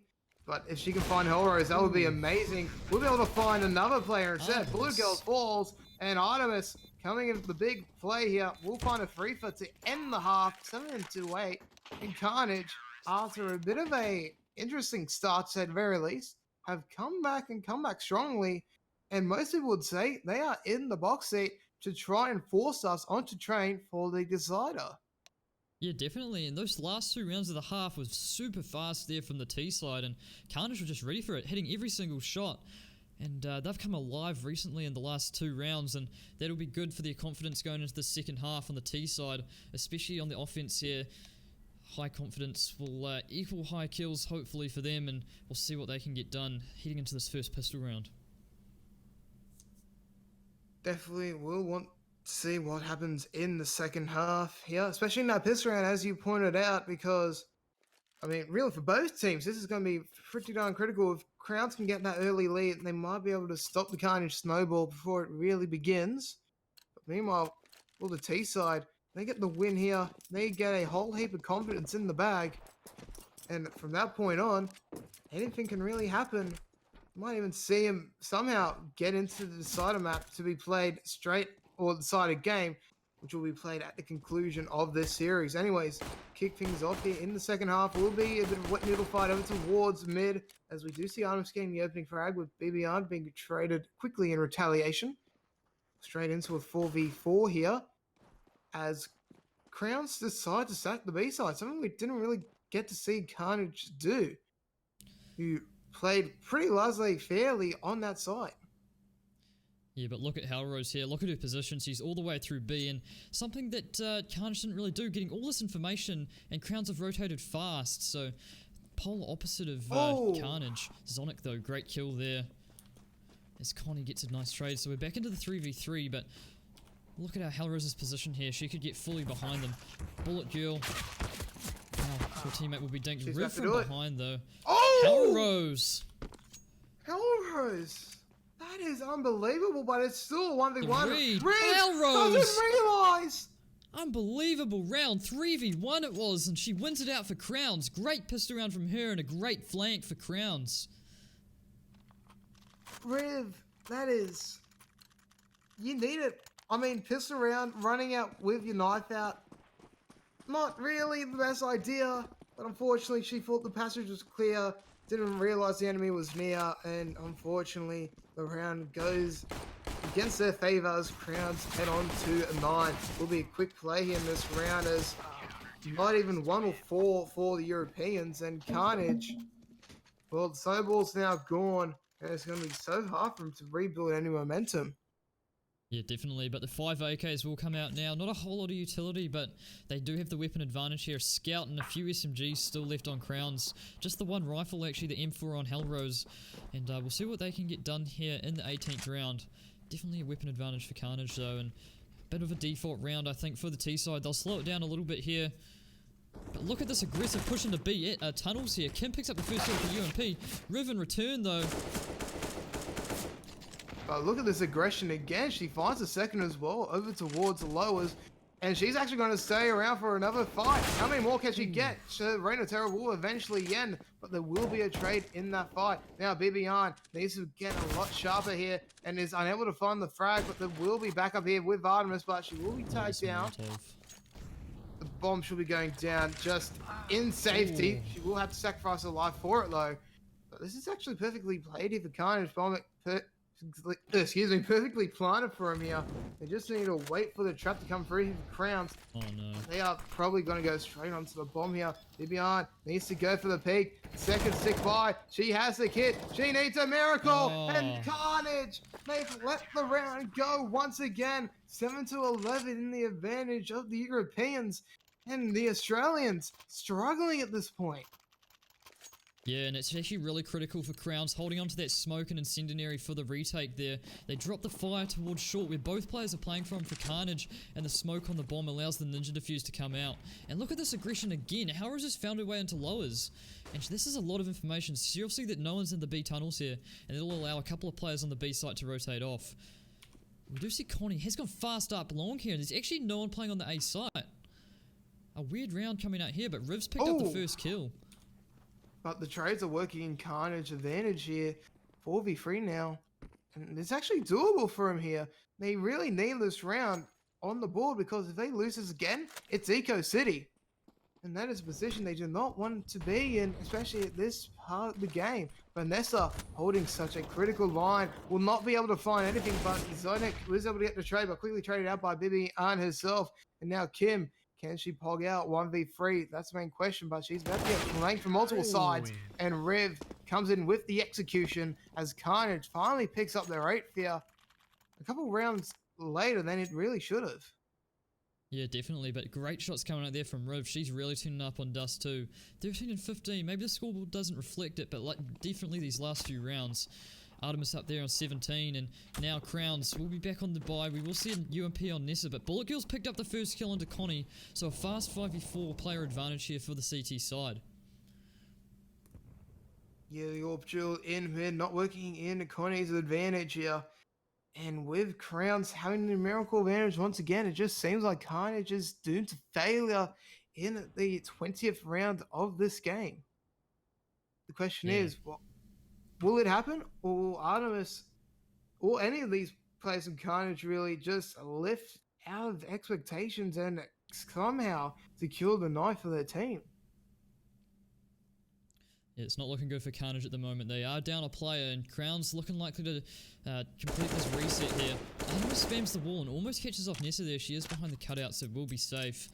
But if she can find Hellrose, that would be amazing. We'll be able to find another player instead. Blue Girl falls, and Artemis coming in the big play here. We'll find a 3-for to end the half, 7-2-8. And Carnage, after a bit of a interesting start, to say the very least, have come back strongly. And most people would say they are in the box seat to try and force us onto train for the decider. Yeah, definitely. And those last 2 rounds of the half was super fast there from the T side, and Carnage was just ready for it, hitting every single shot. And they've come alive recently in the last 2 rounds, and that'll be good for their confidence going into the second half on the T side, especially on the offense here. High confidence will equal high kills, hopefully, for them, and we'll see what they can get done heading into this first pistol round. Definitely will want see what happens in the second half here, especially in that pistol round, as you pointed out, because, I mean, really for both teams, this is going to be pretty darn critical. If Crowns can get that early lead, they might be able to stop the Carnage snowball before it really begins. But meanwhile, well, the T side, they get the win here. They get a whole heap of confidence in the bag. And from that point on, anything can really happen. You might even see him somehow get into the decider map to be played straight, or the decided game, which will be played at the conclusion of this series. Anyways, kick things off here in the second half. Will be a bit of a wet noodle fight over towards mid, as we do see Artemis getting the opening frag with BBR being traded quickly in retaliation. Straight into a 4v4 here, as Crowns decide to sack the B side, something we didn't really get to see Carnage do, who played pretty largely fairly on that side. Yeah, but look at Hellrose here. Look at her position. She's all the way through B, and something that Carnage didn't really do, getting all this information, and Crowns have rotated fast, so polar opposite of Carnage. Zonic, though, great kill there, as Connie gets a nice trade. So we're back into the 3v3, but look at how Hellrose's position here. She could get fully behind them. Bullet Girl. Her teammate will be dinked right from behind, though. Hellrose! Hellrose! That is unbelievable, but it's still 1v1. Reed Hellrose doesn't realise! Unbelievable round, 3v1 it was, and she wins it out for Crowns. Great pistol round from her and a great flank for Crowns. Riv, that is... You need it. I mean, pistol round, running out with your knife out, not really the best idea, but unfortunately she thought the passage was clear, didn't realise the enemy was near, and unfortunately the round goes against their favour as Crowns head on to a 9. Will be a quick play here in this round, as not even 1 or 4 for the Europeans, and Carnage, well, the snowball's now gone, and it's going to be so hard for him to rebuild any momentum. Yeah, definitely, but the 5 AKs will come out now. Not a whole lot of utility, but they do have the weapon advantage here. A Scout and a few SMGs still left on Crowns. Just the one rifle, actually, the M4 on Hellrose. And we'll see what they can get done here in the 18th round. Definitely a weapon advantage for Carnage, though, and a bit of a default round, I think, for the T side. They'll slow it down a little bit here. But look at this aggressive push into B tunnels here. Kim picks up the first kill for UMP. Riv in return, though. But look at this aggression again. She finds a second as well over towards the lowers. And she's actually going to stay around for another fight. How many more can she get? Reign of Terror will eventually end, but there will be a trade in that fight. Now, Bibian needs to get a lot sharper here and is unable to find the frag, but there will be backup here with Artemis, but she will be tagged down. The bomb should be going down just in safety. She will have to sacrifice her life for it, though. But this is actually perfectly played here for Carnage. Perfectly planted for him here. They just need to wait for the trap to come through here for Crowns. Oh no. They are probably going to go straight onto the bomb here. Bibian needs to go for the peak. Second stick by. She has the kit. She needs a miracle. And Carnage, they've let the round go once again. 7-11 in the advantage of the Europeans. And the Australians struggling at this point. Yeah, and it's actually really critical for Crowns holding onto that smoke and incendiary for the retake there. They drop the fire towards short where both players are playing from for Carnage, and the smoke on the bomb allows the ninja defuse to come out. And look at this aggression again. How has this found her way into lowers? And this is a lot of information. So you'll see that no one's in the B tunnels here, and it'll allow a couple of players on the B site to rotate off. We do see Connie has gone fast up long here, and there's actually no one playing on the A site. A weird round coming out here, but Riv's picked up the first kill. But the trades are working in Carnage advantage here. 4v3 now. And it's actually doable for him here. They really need this round on the board because if they lose this again, it's Eco City. And that is a position they do not want to be in, especially at this part of the game. Vanessa holding such a critical line will not be able to find anything, but Zonik was able to get the trade, but quickly traded out by Bibi Ann herself. And now Kim, can she pog out 1v3? That's the main question, but she's about to get flanked from multiple sides. And Riv comes in with the execution as Carnage finally picks up their 8th here. A couple rounds later than it really should have. Yeah, definitely, but great shots coming out there from Riv. She's really tuning up on Dust too. 13 and 15, maybe the scoreboard doesn't reflect it, but like definitely these last few rounds. Artemis up there on 17, and now Crowns will be back on the bye. We will see an UMP on Nessa, but Bullet Girl's picked up the first kill into Connie, so a fast 5v4 player advantage here for the CT side. Yeah, the Orb Jewel in mid, not working in Connie's advantage here. And with Crowns having the numerical advantage once again, it just seems like Carnage is doomed to failure in the 20th round of this game. The question is, will it happen? Or will Artemis or any of these players in Carnage really just lift out of expectations and somehow secure the knife for their team? Yeah, it's not looking good for Carnage at the moment. They are down a player, and Crown's looking likely to complete this reset here. Artemis spams the wall and almost catches off Nessa there. She is behind the cutout, so we'll be safe.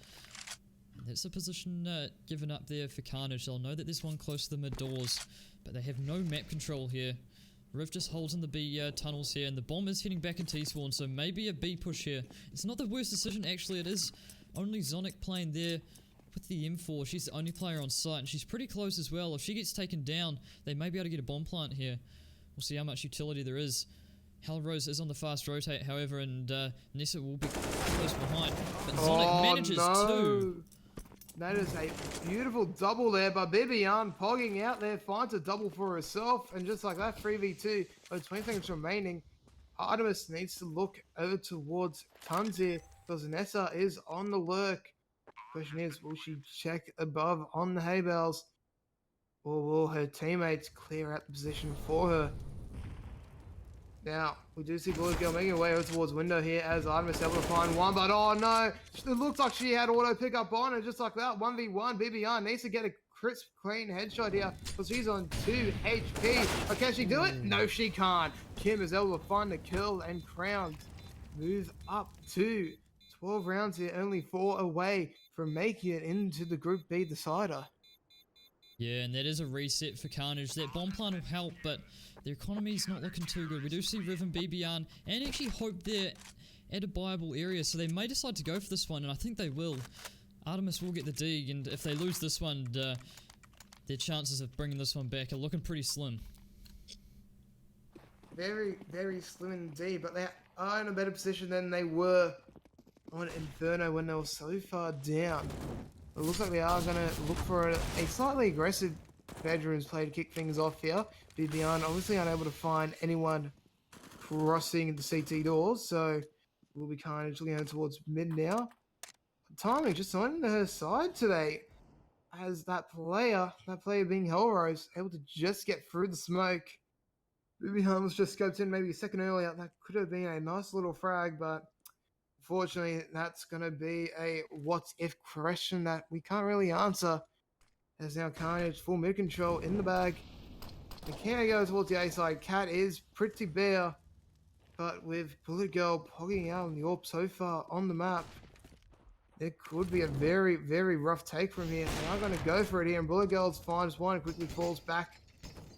That's a position given up there for Carnage. They'll know that there's one close to the mid doors, but they have no map control here. Riv just holds in the B tunnels here, and the bomb is heading back into T-spawn, so maybe a B push here. It's not the worst decision, actually. It is only Zonic playing there with the M4. She's the only player on site, and she's pretty close as well. If she gets taken down, they may be able to get a bomb plant here. We'll see how much utility there is. Rose is on the fast rotate, however, and Nessa will be close behind. But Zonic manages to. That is a beautiful double there by Bibian, pogging out there, finds a double for herself, and just like that, 3v2, with 20 seconds remaining, Artemis needs to look over towards Tons here, because Nessa is on the lurk. Question is, will she check above on the hay bales, or will her teammates clear out the position for her? Now, we do see Bullet Girl making her way over towards window here as Artemis able to find one, but oh no, it looks like she had auto pickup on her just like that. 1v1, BBR needs to get a crisp, clean headshot here because she's on 2 HP. But can she do it? No, she can't. Kim is able to find the kill, and Crowns move up to 12 rounds here, only 4 away from making it into the Group B decider. Yeah, and that is a reset for Carnage. That bomb plant will help, but their economy's not looking too good. We do see Riv and BBR and actually Hope they're at a viable area, so they may decide to go for this one, and I think they will. Artemis will get the dig, and if they lose this one, their chances of bringing this one back are looking pretty slim. Very, very slim indeed, but they are in a better position than they were on Inferno when they were so far down. It looks like they are going to look for a slightly aggressive bedrooms play to kick things off here. BBR obviously unable to find anyone crossing the CT doors, so we'll be kind of looking towards mid now. Timing just on her side today, as that player being Hellrose, able to just get through the smoke. BBR was just scoped in maybe a second earlier. That could have been a nice little frag, but unfortunately, that's going to be a what-if question that we can't really answer. As now Carnage full mid control in the bag. The can go towards the A side. Cat is pretty bare, but with Bullet Girl pogging out on the AWP so far on the map, it could be a very, very rough take from here. They are going to go for it here, and Bullet Girl's finds one and quickly falls back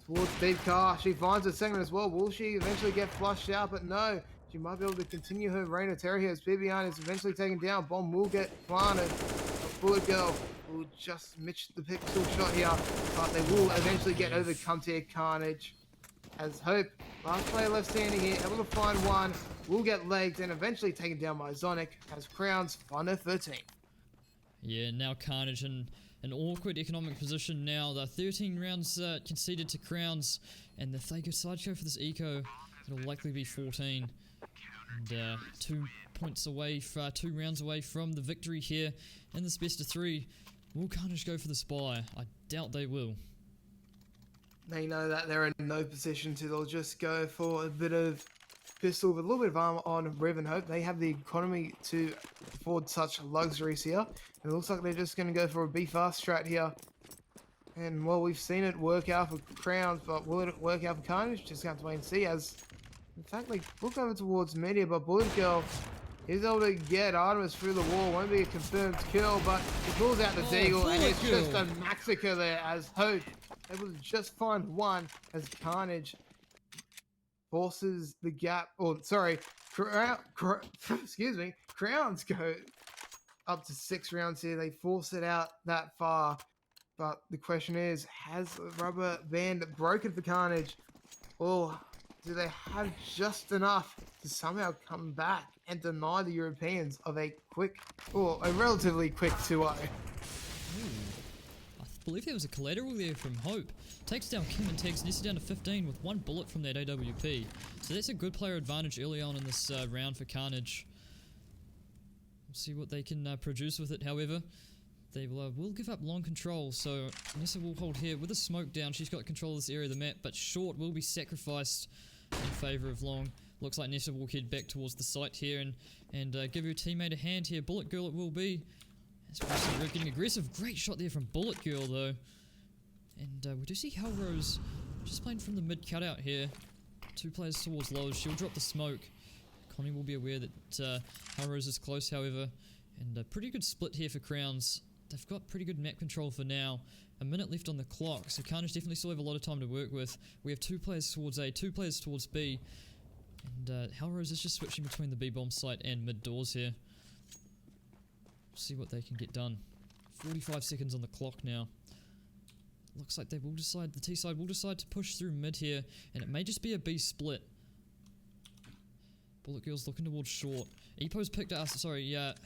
towards Deep Car. She finds a segment as well. Will she eventually get flushed out? But no. She might be able to continue her reign of terror here as BBR is eventually taken down. Bomb will get planted. Bullet Girl will just miss the pixel shot here, but they will eventually get overcome to Carnage. As Hope, last player left standing here, able to find one, will get legged and eventually taken down by Zonic as Crowns find their 13th. Yeah, now Carnage in an awkward economic position now. The 13 rounds conceded to Crowns, and if they decide to go for this eco, it'll likely be 14. And 2 points away, 2 rounds away from the victory here in this best of 3. Will Carnage go for the spy? I doubt they will. They know that they're in no position to. They'll just go for a bit of pistol with a little bit of armor on Rev and Hope. They have the economy to afford such luxuries here. And it looks like they're just going to go for a be fast strat here. And well, we've seen it work out for Crowns, but will it work out for Carnage? Just going to have to wait and see. As in fact, they look over towards Media, but Bullet Girl is able to get Artemis through the wall. Won't be a confirmed kill, but he pulls out the Deagle, and it's just a massacre there as Hope able to just find one as Carnage forces the gap, or sorry, excuse me, Crowns go up to 6 rounds here. They force it out that far, but the question is, has the rubber band broken for Carnage, or do they have just enough to somehow come back and deny the Europeans of a quick, or a relatively quick 2-0? I believe there was a collateral there from Hope. Takes down Kim and takes Nessa down to 15 with 1 bullet from that AWP. So that's a good player advantage early on in this round for Carnage. We'll see what they can produce with it, however. They will give up long control, so Nessa will hold here with a smoke down. She's got control of this area of the map, but short will be sacrificed in favour of long. Looks like Nessa will head back towards the site here and give her teammate a hand here. Bullet Girl it will be. We're getting aggressive. Great shot there from Bullet Girl though. And we do see Hellrose just playing from the mid cutout here. 2 players towards lows. She'll drop the smoke. Connie will be aware that Hellrose is close, however. And a pretty good split here for Crowns. They've got pretty good map control for now. A minute left on the clock, so Carnage definitely still have a lot of time to work with. We have 2 players towards A, 2 players towards B. And Hellrose is just switching between the B-bomb site and mid doors here. See what they can get done. 45 seconds on the clock now. Looks like they will decide, the T side will decide to push through mid here, and it may just be a B split. Bullet Girl's looking towards short. Epo's picked up,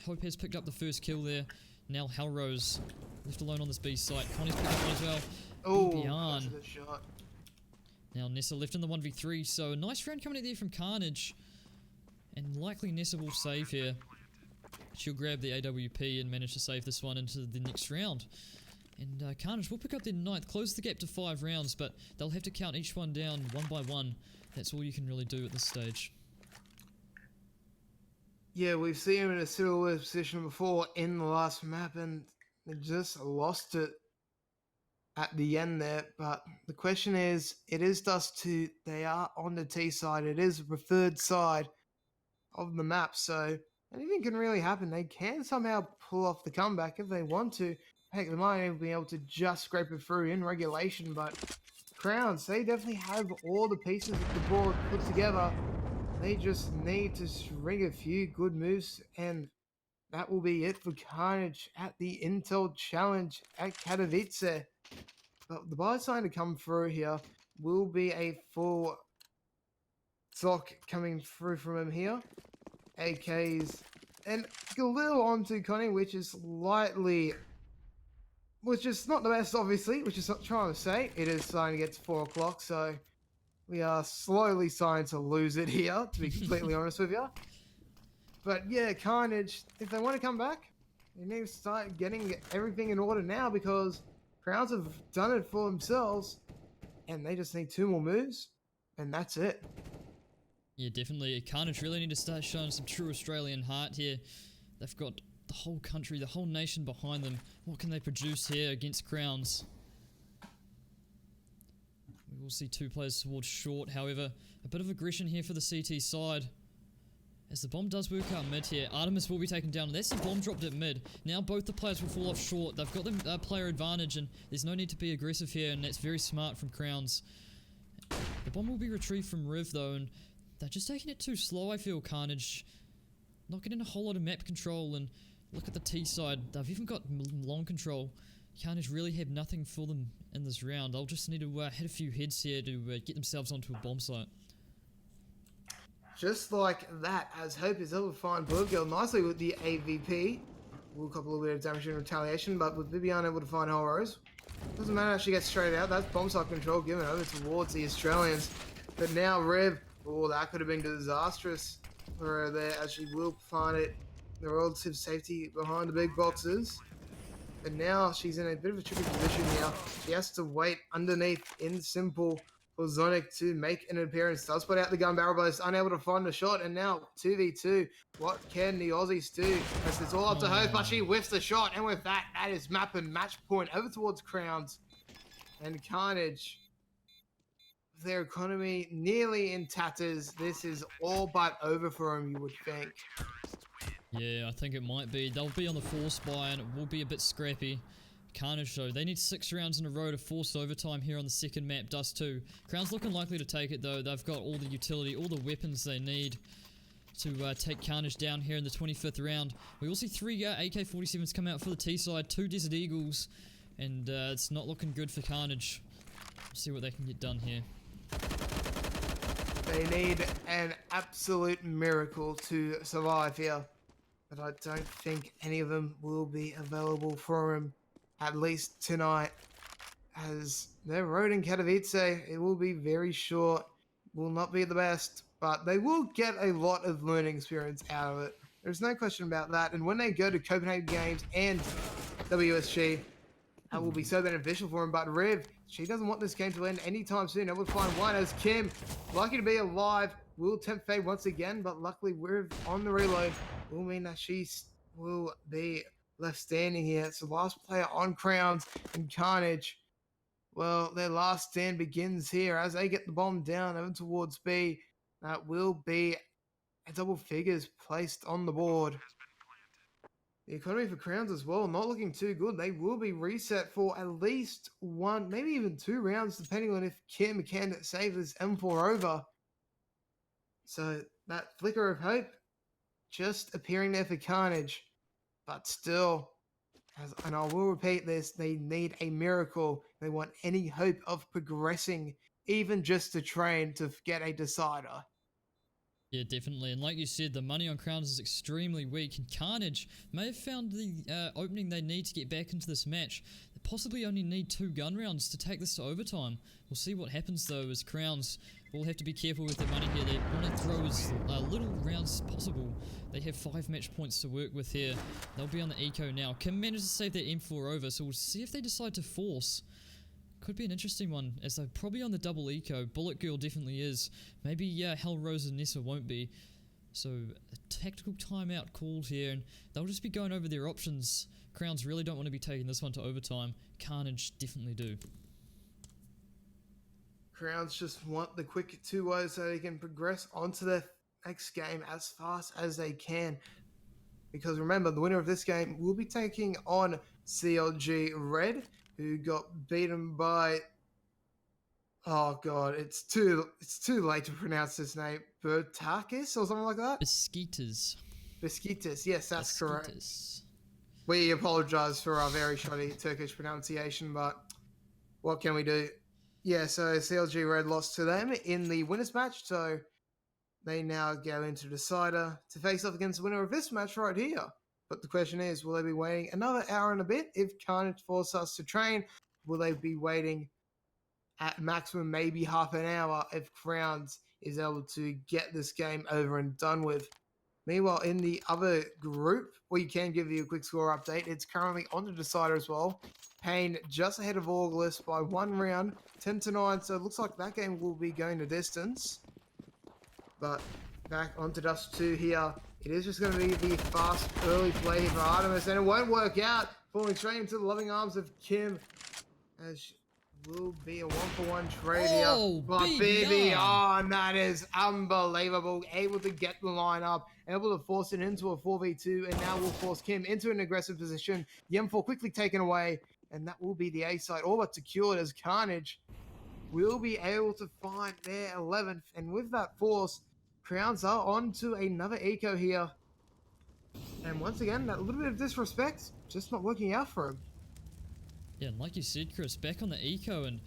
Hope has picked up the first kill there. Now Hellrose left alone on this B site. Connie's picked up one as well. Oh, that's a good shot. Now Nessa left in the 1v3, so a nice round coming in there from Carnage. And likely Nessa will save here. She'll grab the AWP and manage to save this one into the next round. And Carnage will pick up their 9th, close the gap to 5 rounds, but they'll have to count each one down one by one. That's all you can really do at this stage. Yeah, we've seen him in a similar position before in the last map, and they just lost it at the end there. But the question is, it is Dust 2. They are on the T side. It is the preferred side of the map, so anything can really happen. They can somehow pull off the comeback if they want to. Heck, they might even be able to just scrape it through in regulation, but Crowns, they definitely have all the pieces of the board put together. They just need to string a few good moves, and that will be it for Carnage at the Intel Challenge at Katowice. But the buy sign to come through here will be a full stock coming through from him here. AKs, and a little onto Connie, which is not the best, obviously, which is not trying to say. It is starting to get to 4 o'clock, so we are slowly starting to lose it here, to be completely honest with you. But yeah, Carnage, if they want to come back, they need to start getting everything in order now, because Crowns have done it for themselves, and they just need 2 more moves, and that's it. Yeah, definitely. Carnage really need to start showing some true Australian heart here. They've got the whole country, the whole nation behind them. What can they produce here against Crowns? We will see 2 players towards short, however. A bit of aggression here for the CT side. As the bomb does work out mid here, Artemis will be taken down. That's the bomb dropped at mid. Now both the players will fall off short. They've got the player advantage, and there's no need to be aggressive here, and that's very smart from Crowns. The bomb will be retrieved from Riv though, and they're just taking it too slow, I feel, Carnage. Not getting a whole lot of map control, and Look at the T side. They've even got long control. Carnage really have nothing for them in this round. They'll just need to hit a few heads here to get themselves onto a bomb site. Just like that, as Hope is able to find Blue Girl nicely with the AVP. Will couple a little bit of damage in retaliation, but with Vivian able to find Rose. Doesn't matter if she gets straight out. That's bomb site control given over towards the Australians. But now Rev, oh, that could have been disastrous for her there, as she will find it. The relative safety behind the big boxes. But now she's in a bit of a tricky position here. She has to wait underneath in simple for Zonic to make an appearance. Does put out the gun barrel, but is unable to find the shot. And now 2v2. What can the Aussies do? As it's all up to Hope, but she whiffs the shot. And with that, that is map and match point over towards Crowns. And Carnage, their economy nearly in tatters. This is all but over for them, you would think. Yeah, I think it might be. They'll be on the force buy and it will be a bit scrappy. Carnage though, they need 6 rounds in a row to force overtime here on the second map. Dust 2. Crown's looking likely to take it though. They've got all the utility, all the weapons they need to take Carnage down here in the 25th round. We will see 3 AK-47s come out for the T side, 2 Desert Eagles, and it's not looking good for Carnage. Let's see what they can get done here. They need an absolute miracle to survive here. But I don't think any of them will be available for him, at least tonight. As their road in Katowice, it will be very short, will not be the best, but they will get a lot of learning experience out of it. There's no question about that. And when they go to Copenhagen Games and WSG, that will be so beneficial for him. But Rev, she doesn't want this game to end anytime soon. Able to find one as Kim, lucky to be alive, will tempt fate once again, but luckily Rev on the reload will mean that she will be left standing here. It's the last player on Crowns, and Carnage, well, their last stand begins here as they get the bomb down over towards B. That will be a double figures placed on the board. The economy for Crowns as well, not looking too good. They will be reset for at least 1, maybe even 2 rounds, depending on if Kim can save this M4 over. So that flicker of hope just appearing there for Carnage. But still, and I will repeat this, they need a miracle. They want any hope of progressing, even just to train to get a decider. Yeah, definitely. And like you said, the money on Crowns is extremely weak, and Carnage may have found the opening they need to get back into this match. They possibly only need 2 gun rounds to take this to overtime. We'll see what happens though, as Crowns will have to be careful with their money here. They want to throw as little rounds as possible. They have 5 match points to work with here. They'll be on the eco now. Kim managed to save their M4 over, so we'll see if they decide to force. Could be an interesting one, as they're probably on the double eco. Bullet Girl definitely is. Maybe Hell Rose and Nessa won't be. So a tactical timeout called here, and they'll just be going over their options. Crowns really don't want to be taking this one to overtime. Carnage definitely do. Crowns just want the quick 2-0 so they can progress onto their next game as fast as they can. Because remember, the winner of this game will be taking on CLG Red, who got beaten by, oh god, it's too late to pronounce this name, Bertakis or something like that? Beskitas. Beskitas, yes, that's correct. Beskitas. We apologise for our very shoddy Turkish pronunciation, but what can we do? Yeah, so CLG Red lost to them in the winners match, so they now go into decider to face off against the winner of this match right here. But the question is, will they be waiting another hour and a bit if Carnage forces us to train? Will they be waiting at maximum maybe half an hour if Crowns is able to get this game over and done with? Meanwhile, in the other group, we can give you a quick score update. It's currently on the decider as well. Payne just ahead of August by 1 round, 10-9. So it looks like that game will be going the distance. But back onto Dust 2 here. It is just going to be the fast early play for Artemis, and it won't work out. Falling straight into the loving arms of Kim, as will be a 1-for-1 trade here. But BB, and that is unbelievable. Able to get the line up, able to force it into a 4v2, and now will force Kim into an aggressive position. The M4 quickly taken away, and that will be the A side, all but secured, as Carnage will be able to find their 11th. And with that force, Crowns are on to another eco here. And once again, that little bit of disrespect just not working out for him. Yeah, and like you said, Chris, back on the eco, and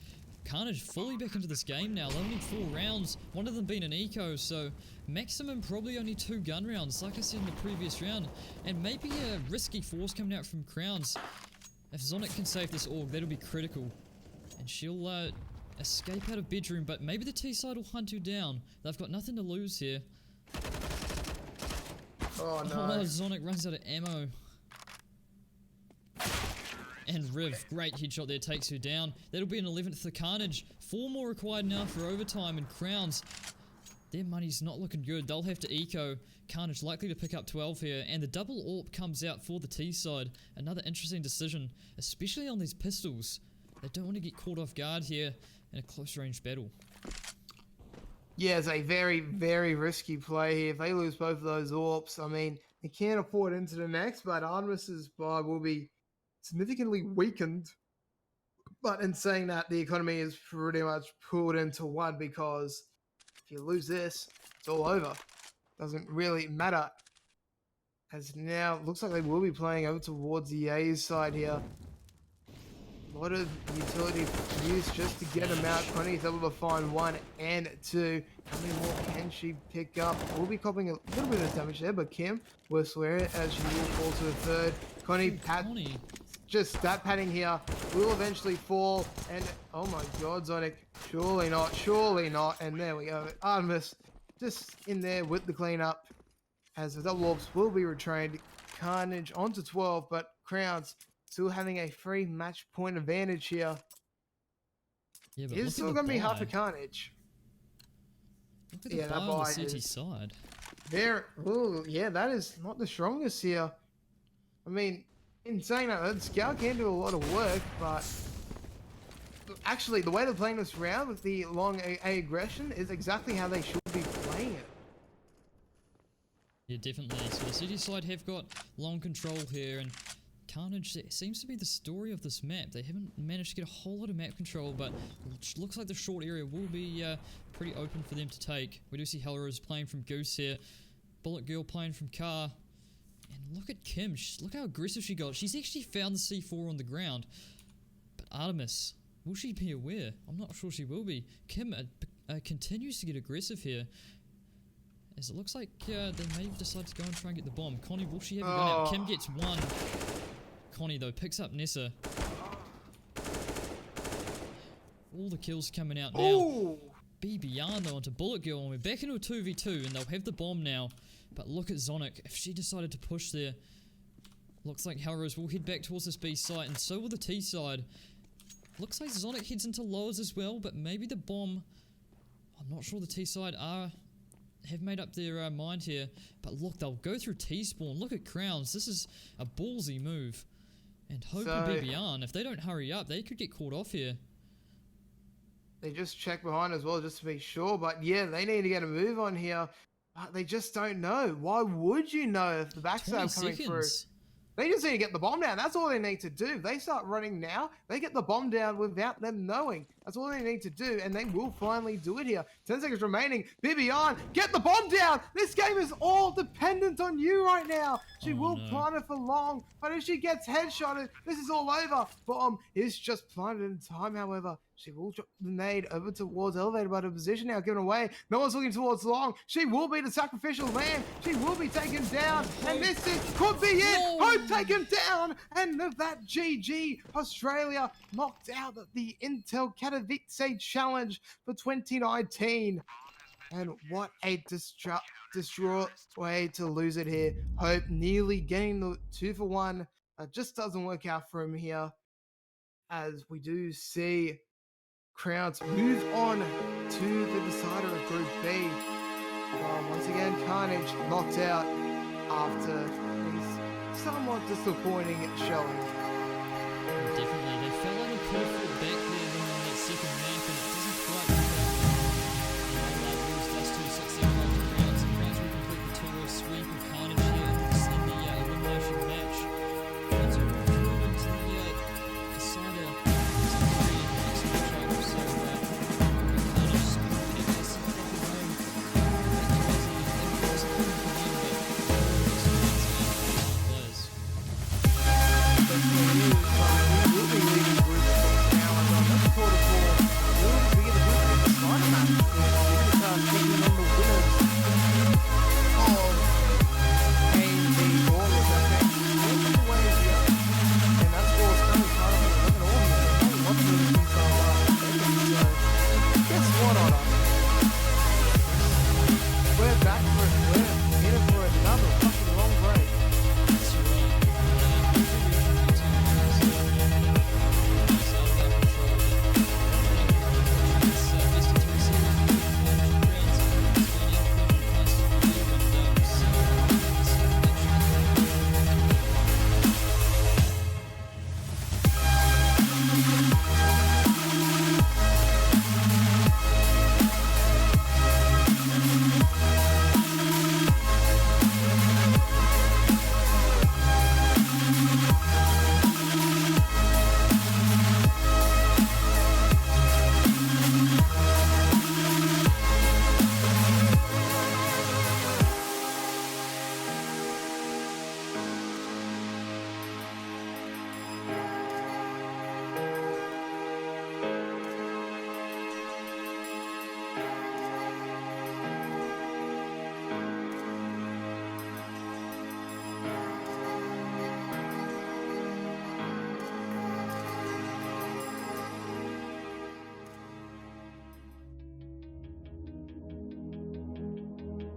Carnage fully back into this game now. Only 4 rounds, one of them being an eco, so maximum probably only 2 gun rounds, like I said in the previous round. And maybe a risky force coming out from Crowns. If Zonic can save this AUG, that'll be critical. And she'll escape out of bedroom, but maybe the T-side will hunt her down. They've got nothing to lose here. Oh no. Oh, Zonic runs out of ammo. And Riv, great headshot there, takes her down. That'll be an 11th for Carnage. 4 more required now for overtime, and Crowns, their money's not looking good. They'll have to eco. Carnage likely to pick up 12 here, and the double AWP comes out for the T side. Another interesting decision, especially on these pistols. They don't want to get caught off guard here in a close range battle. Yeah, it's a very, very risky play here. If they lose both of those AWPs, I mean, they can't afford into the next, but Artemis's buy will be significantly weakened. But in saying that, the economy is pretty much pulled into one, because if you lose this, it's all over. Doesn't really matter. As now, looks like they will be playing over towards the A's side here. A lot of utility used just to get him out. Connie's able to find 1 and 2. How many more can she pick up? We'll be copying a little bit of damage there, but Kim will swear it as she will fall to the third. Connie, just stat padding here, will eventually fall. And oh my god, Zonic, surely not, surely not. And there we go. Artemis just in there with the cleanup, as the double AWPs will be retrained. Carnage onto 12, but Crowns still having a free match point advantage here. Yeah, but it's still going to be half a Carnage. Look at the buy on the CT side. There, ooh, yeah, that is not the strongest here. I mean, in saying that, Scout can do a lot of work, but actually, the way they're playing this round with the long A aggression is exactly how they should be playing it. Yeah, definitely. So the city side have got long control here, and Carnage seems to be the story of this map. They haven't managed to get a whole lot of map control, but it looks like the short area will be pretty open for them to take. We do see Hellerose playing from Goose here, Bullet Girl playing from Car, and look at Kim. Look how aggressive she got. She's actually found the C4 on the ground. But Artemis, will she be aware? I'm not sure she will be. Kim continues to get aggressive here, as it looks like they may decide to go and try and get the bomb. Connie, will she have a gun out? Kim gets 1. Connie, though, picks up Nessa. All the kills coming out now. Ooh. BBR, though, onto Bullet Girl, and we're back into a 2v2, and they'll have the bomb now. But look at Zonic. If she decided to push there, looks like Hellerose will head back towards this B site, and so will the T side. Looks like Zonic heads into lowers as well, but maybe the bomb... I'm not sure the T side have made up their mind here. But look, they'll go through T-spawn. Look at Crowns. This is a ballsy move. And Hope and BBR, if they don't hurry up, they could get caught off here. They just check behind as well, just to be sure. But yeah, they need to get a move on here. They just don't know. Why would you know if the backstab coming through? They just need to get the bomb down. That's all they need to do. They start running now. They get the bomb down without them knowing. That's all they need to do, and they will finally do it here. 10 seconds remaining. Bibian, get the bomb down. This game is all dependent on you right now. She will plant it for long, but if she gets headshotted, this is all over. Bomb is just planted in time, however. She will drop the nade over towards elevator, but her position now given away. No one's looking towards long. She will be the sacrificial lamb. She will be taken down, and this could be it. Hope taken down, and with that GG, Australia knocked out at the Intel Katowice Challenge for 2019. And what a destroy way to lose it here. Hope nearly getting the 2-for-1. Just doesn't work out for him here, as we do see Crowns move on to the decider of Group B. Once again, Carnage knocked out after a somewhat disappointing showing. Definitely, they fell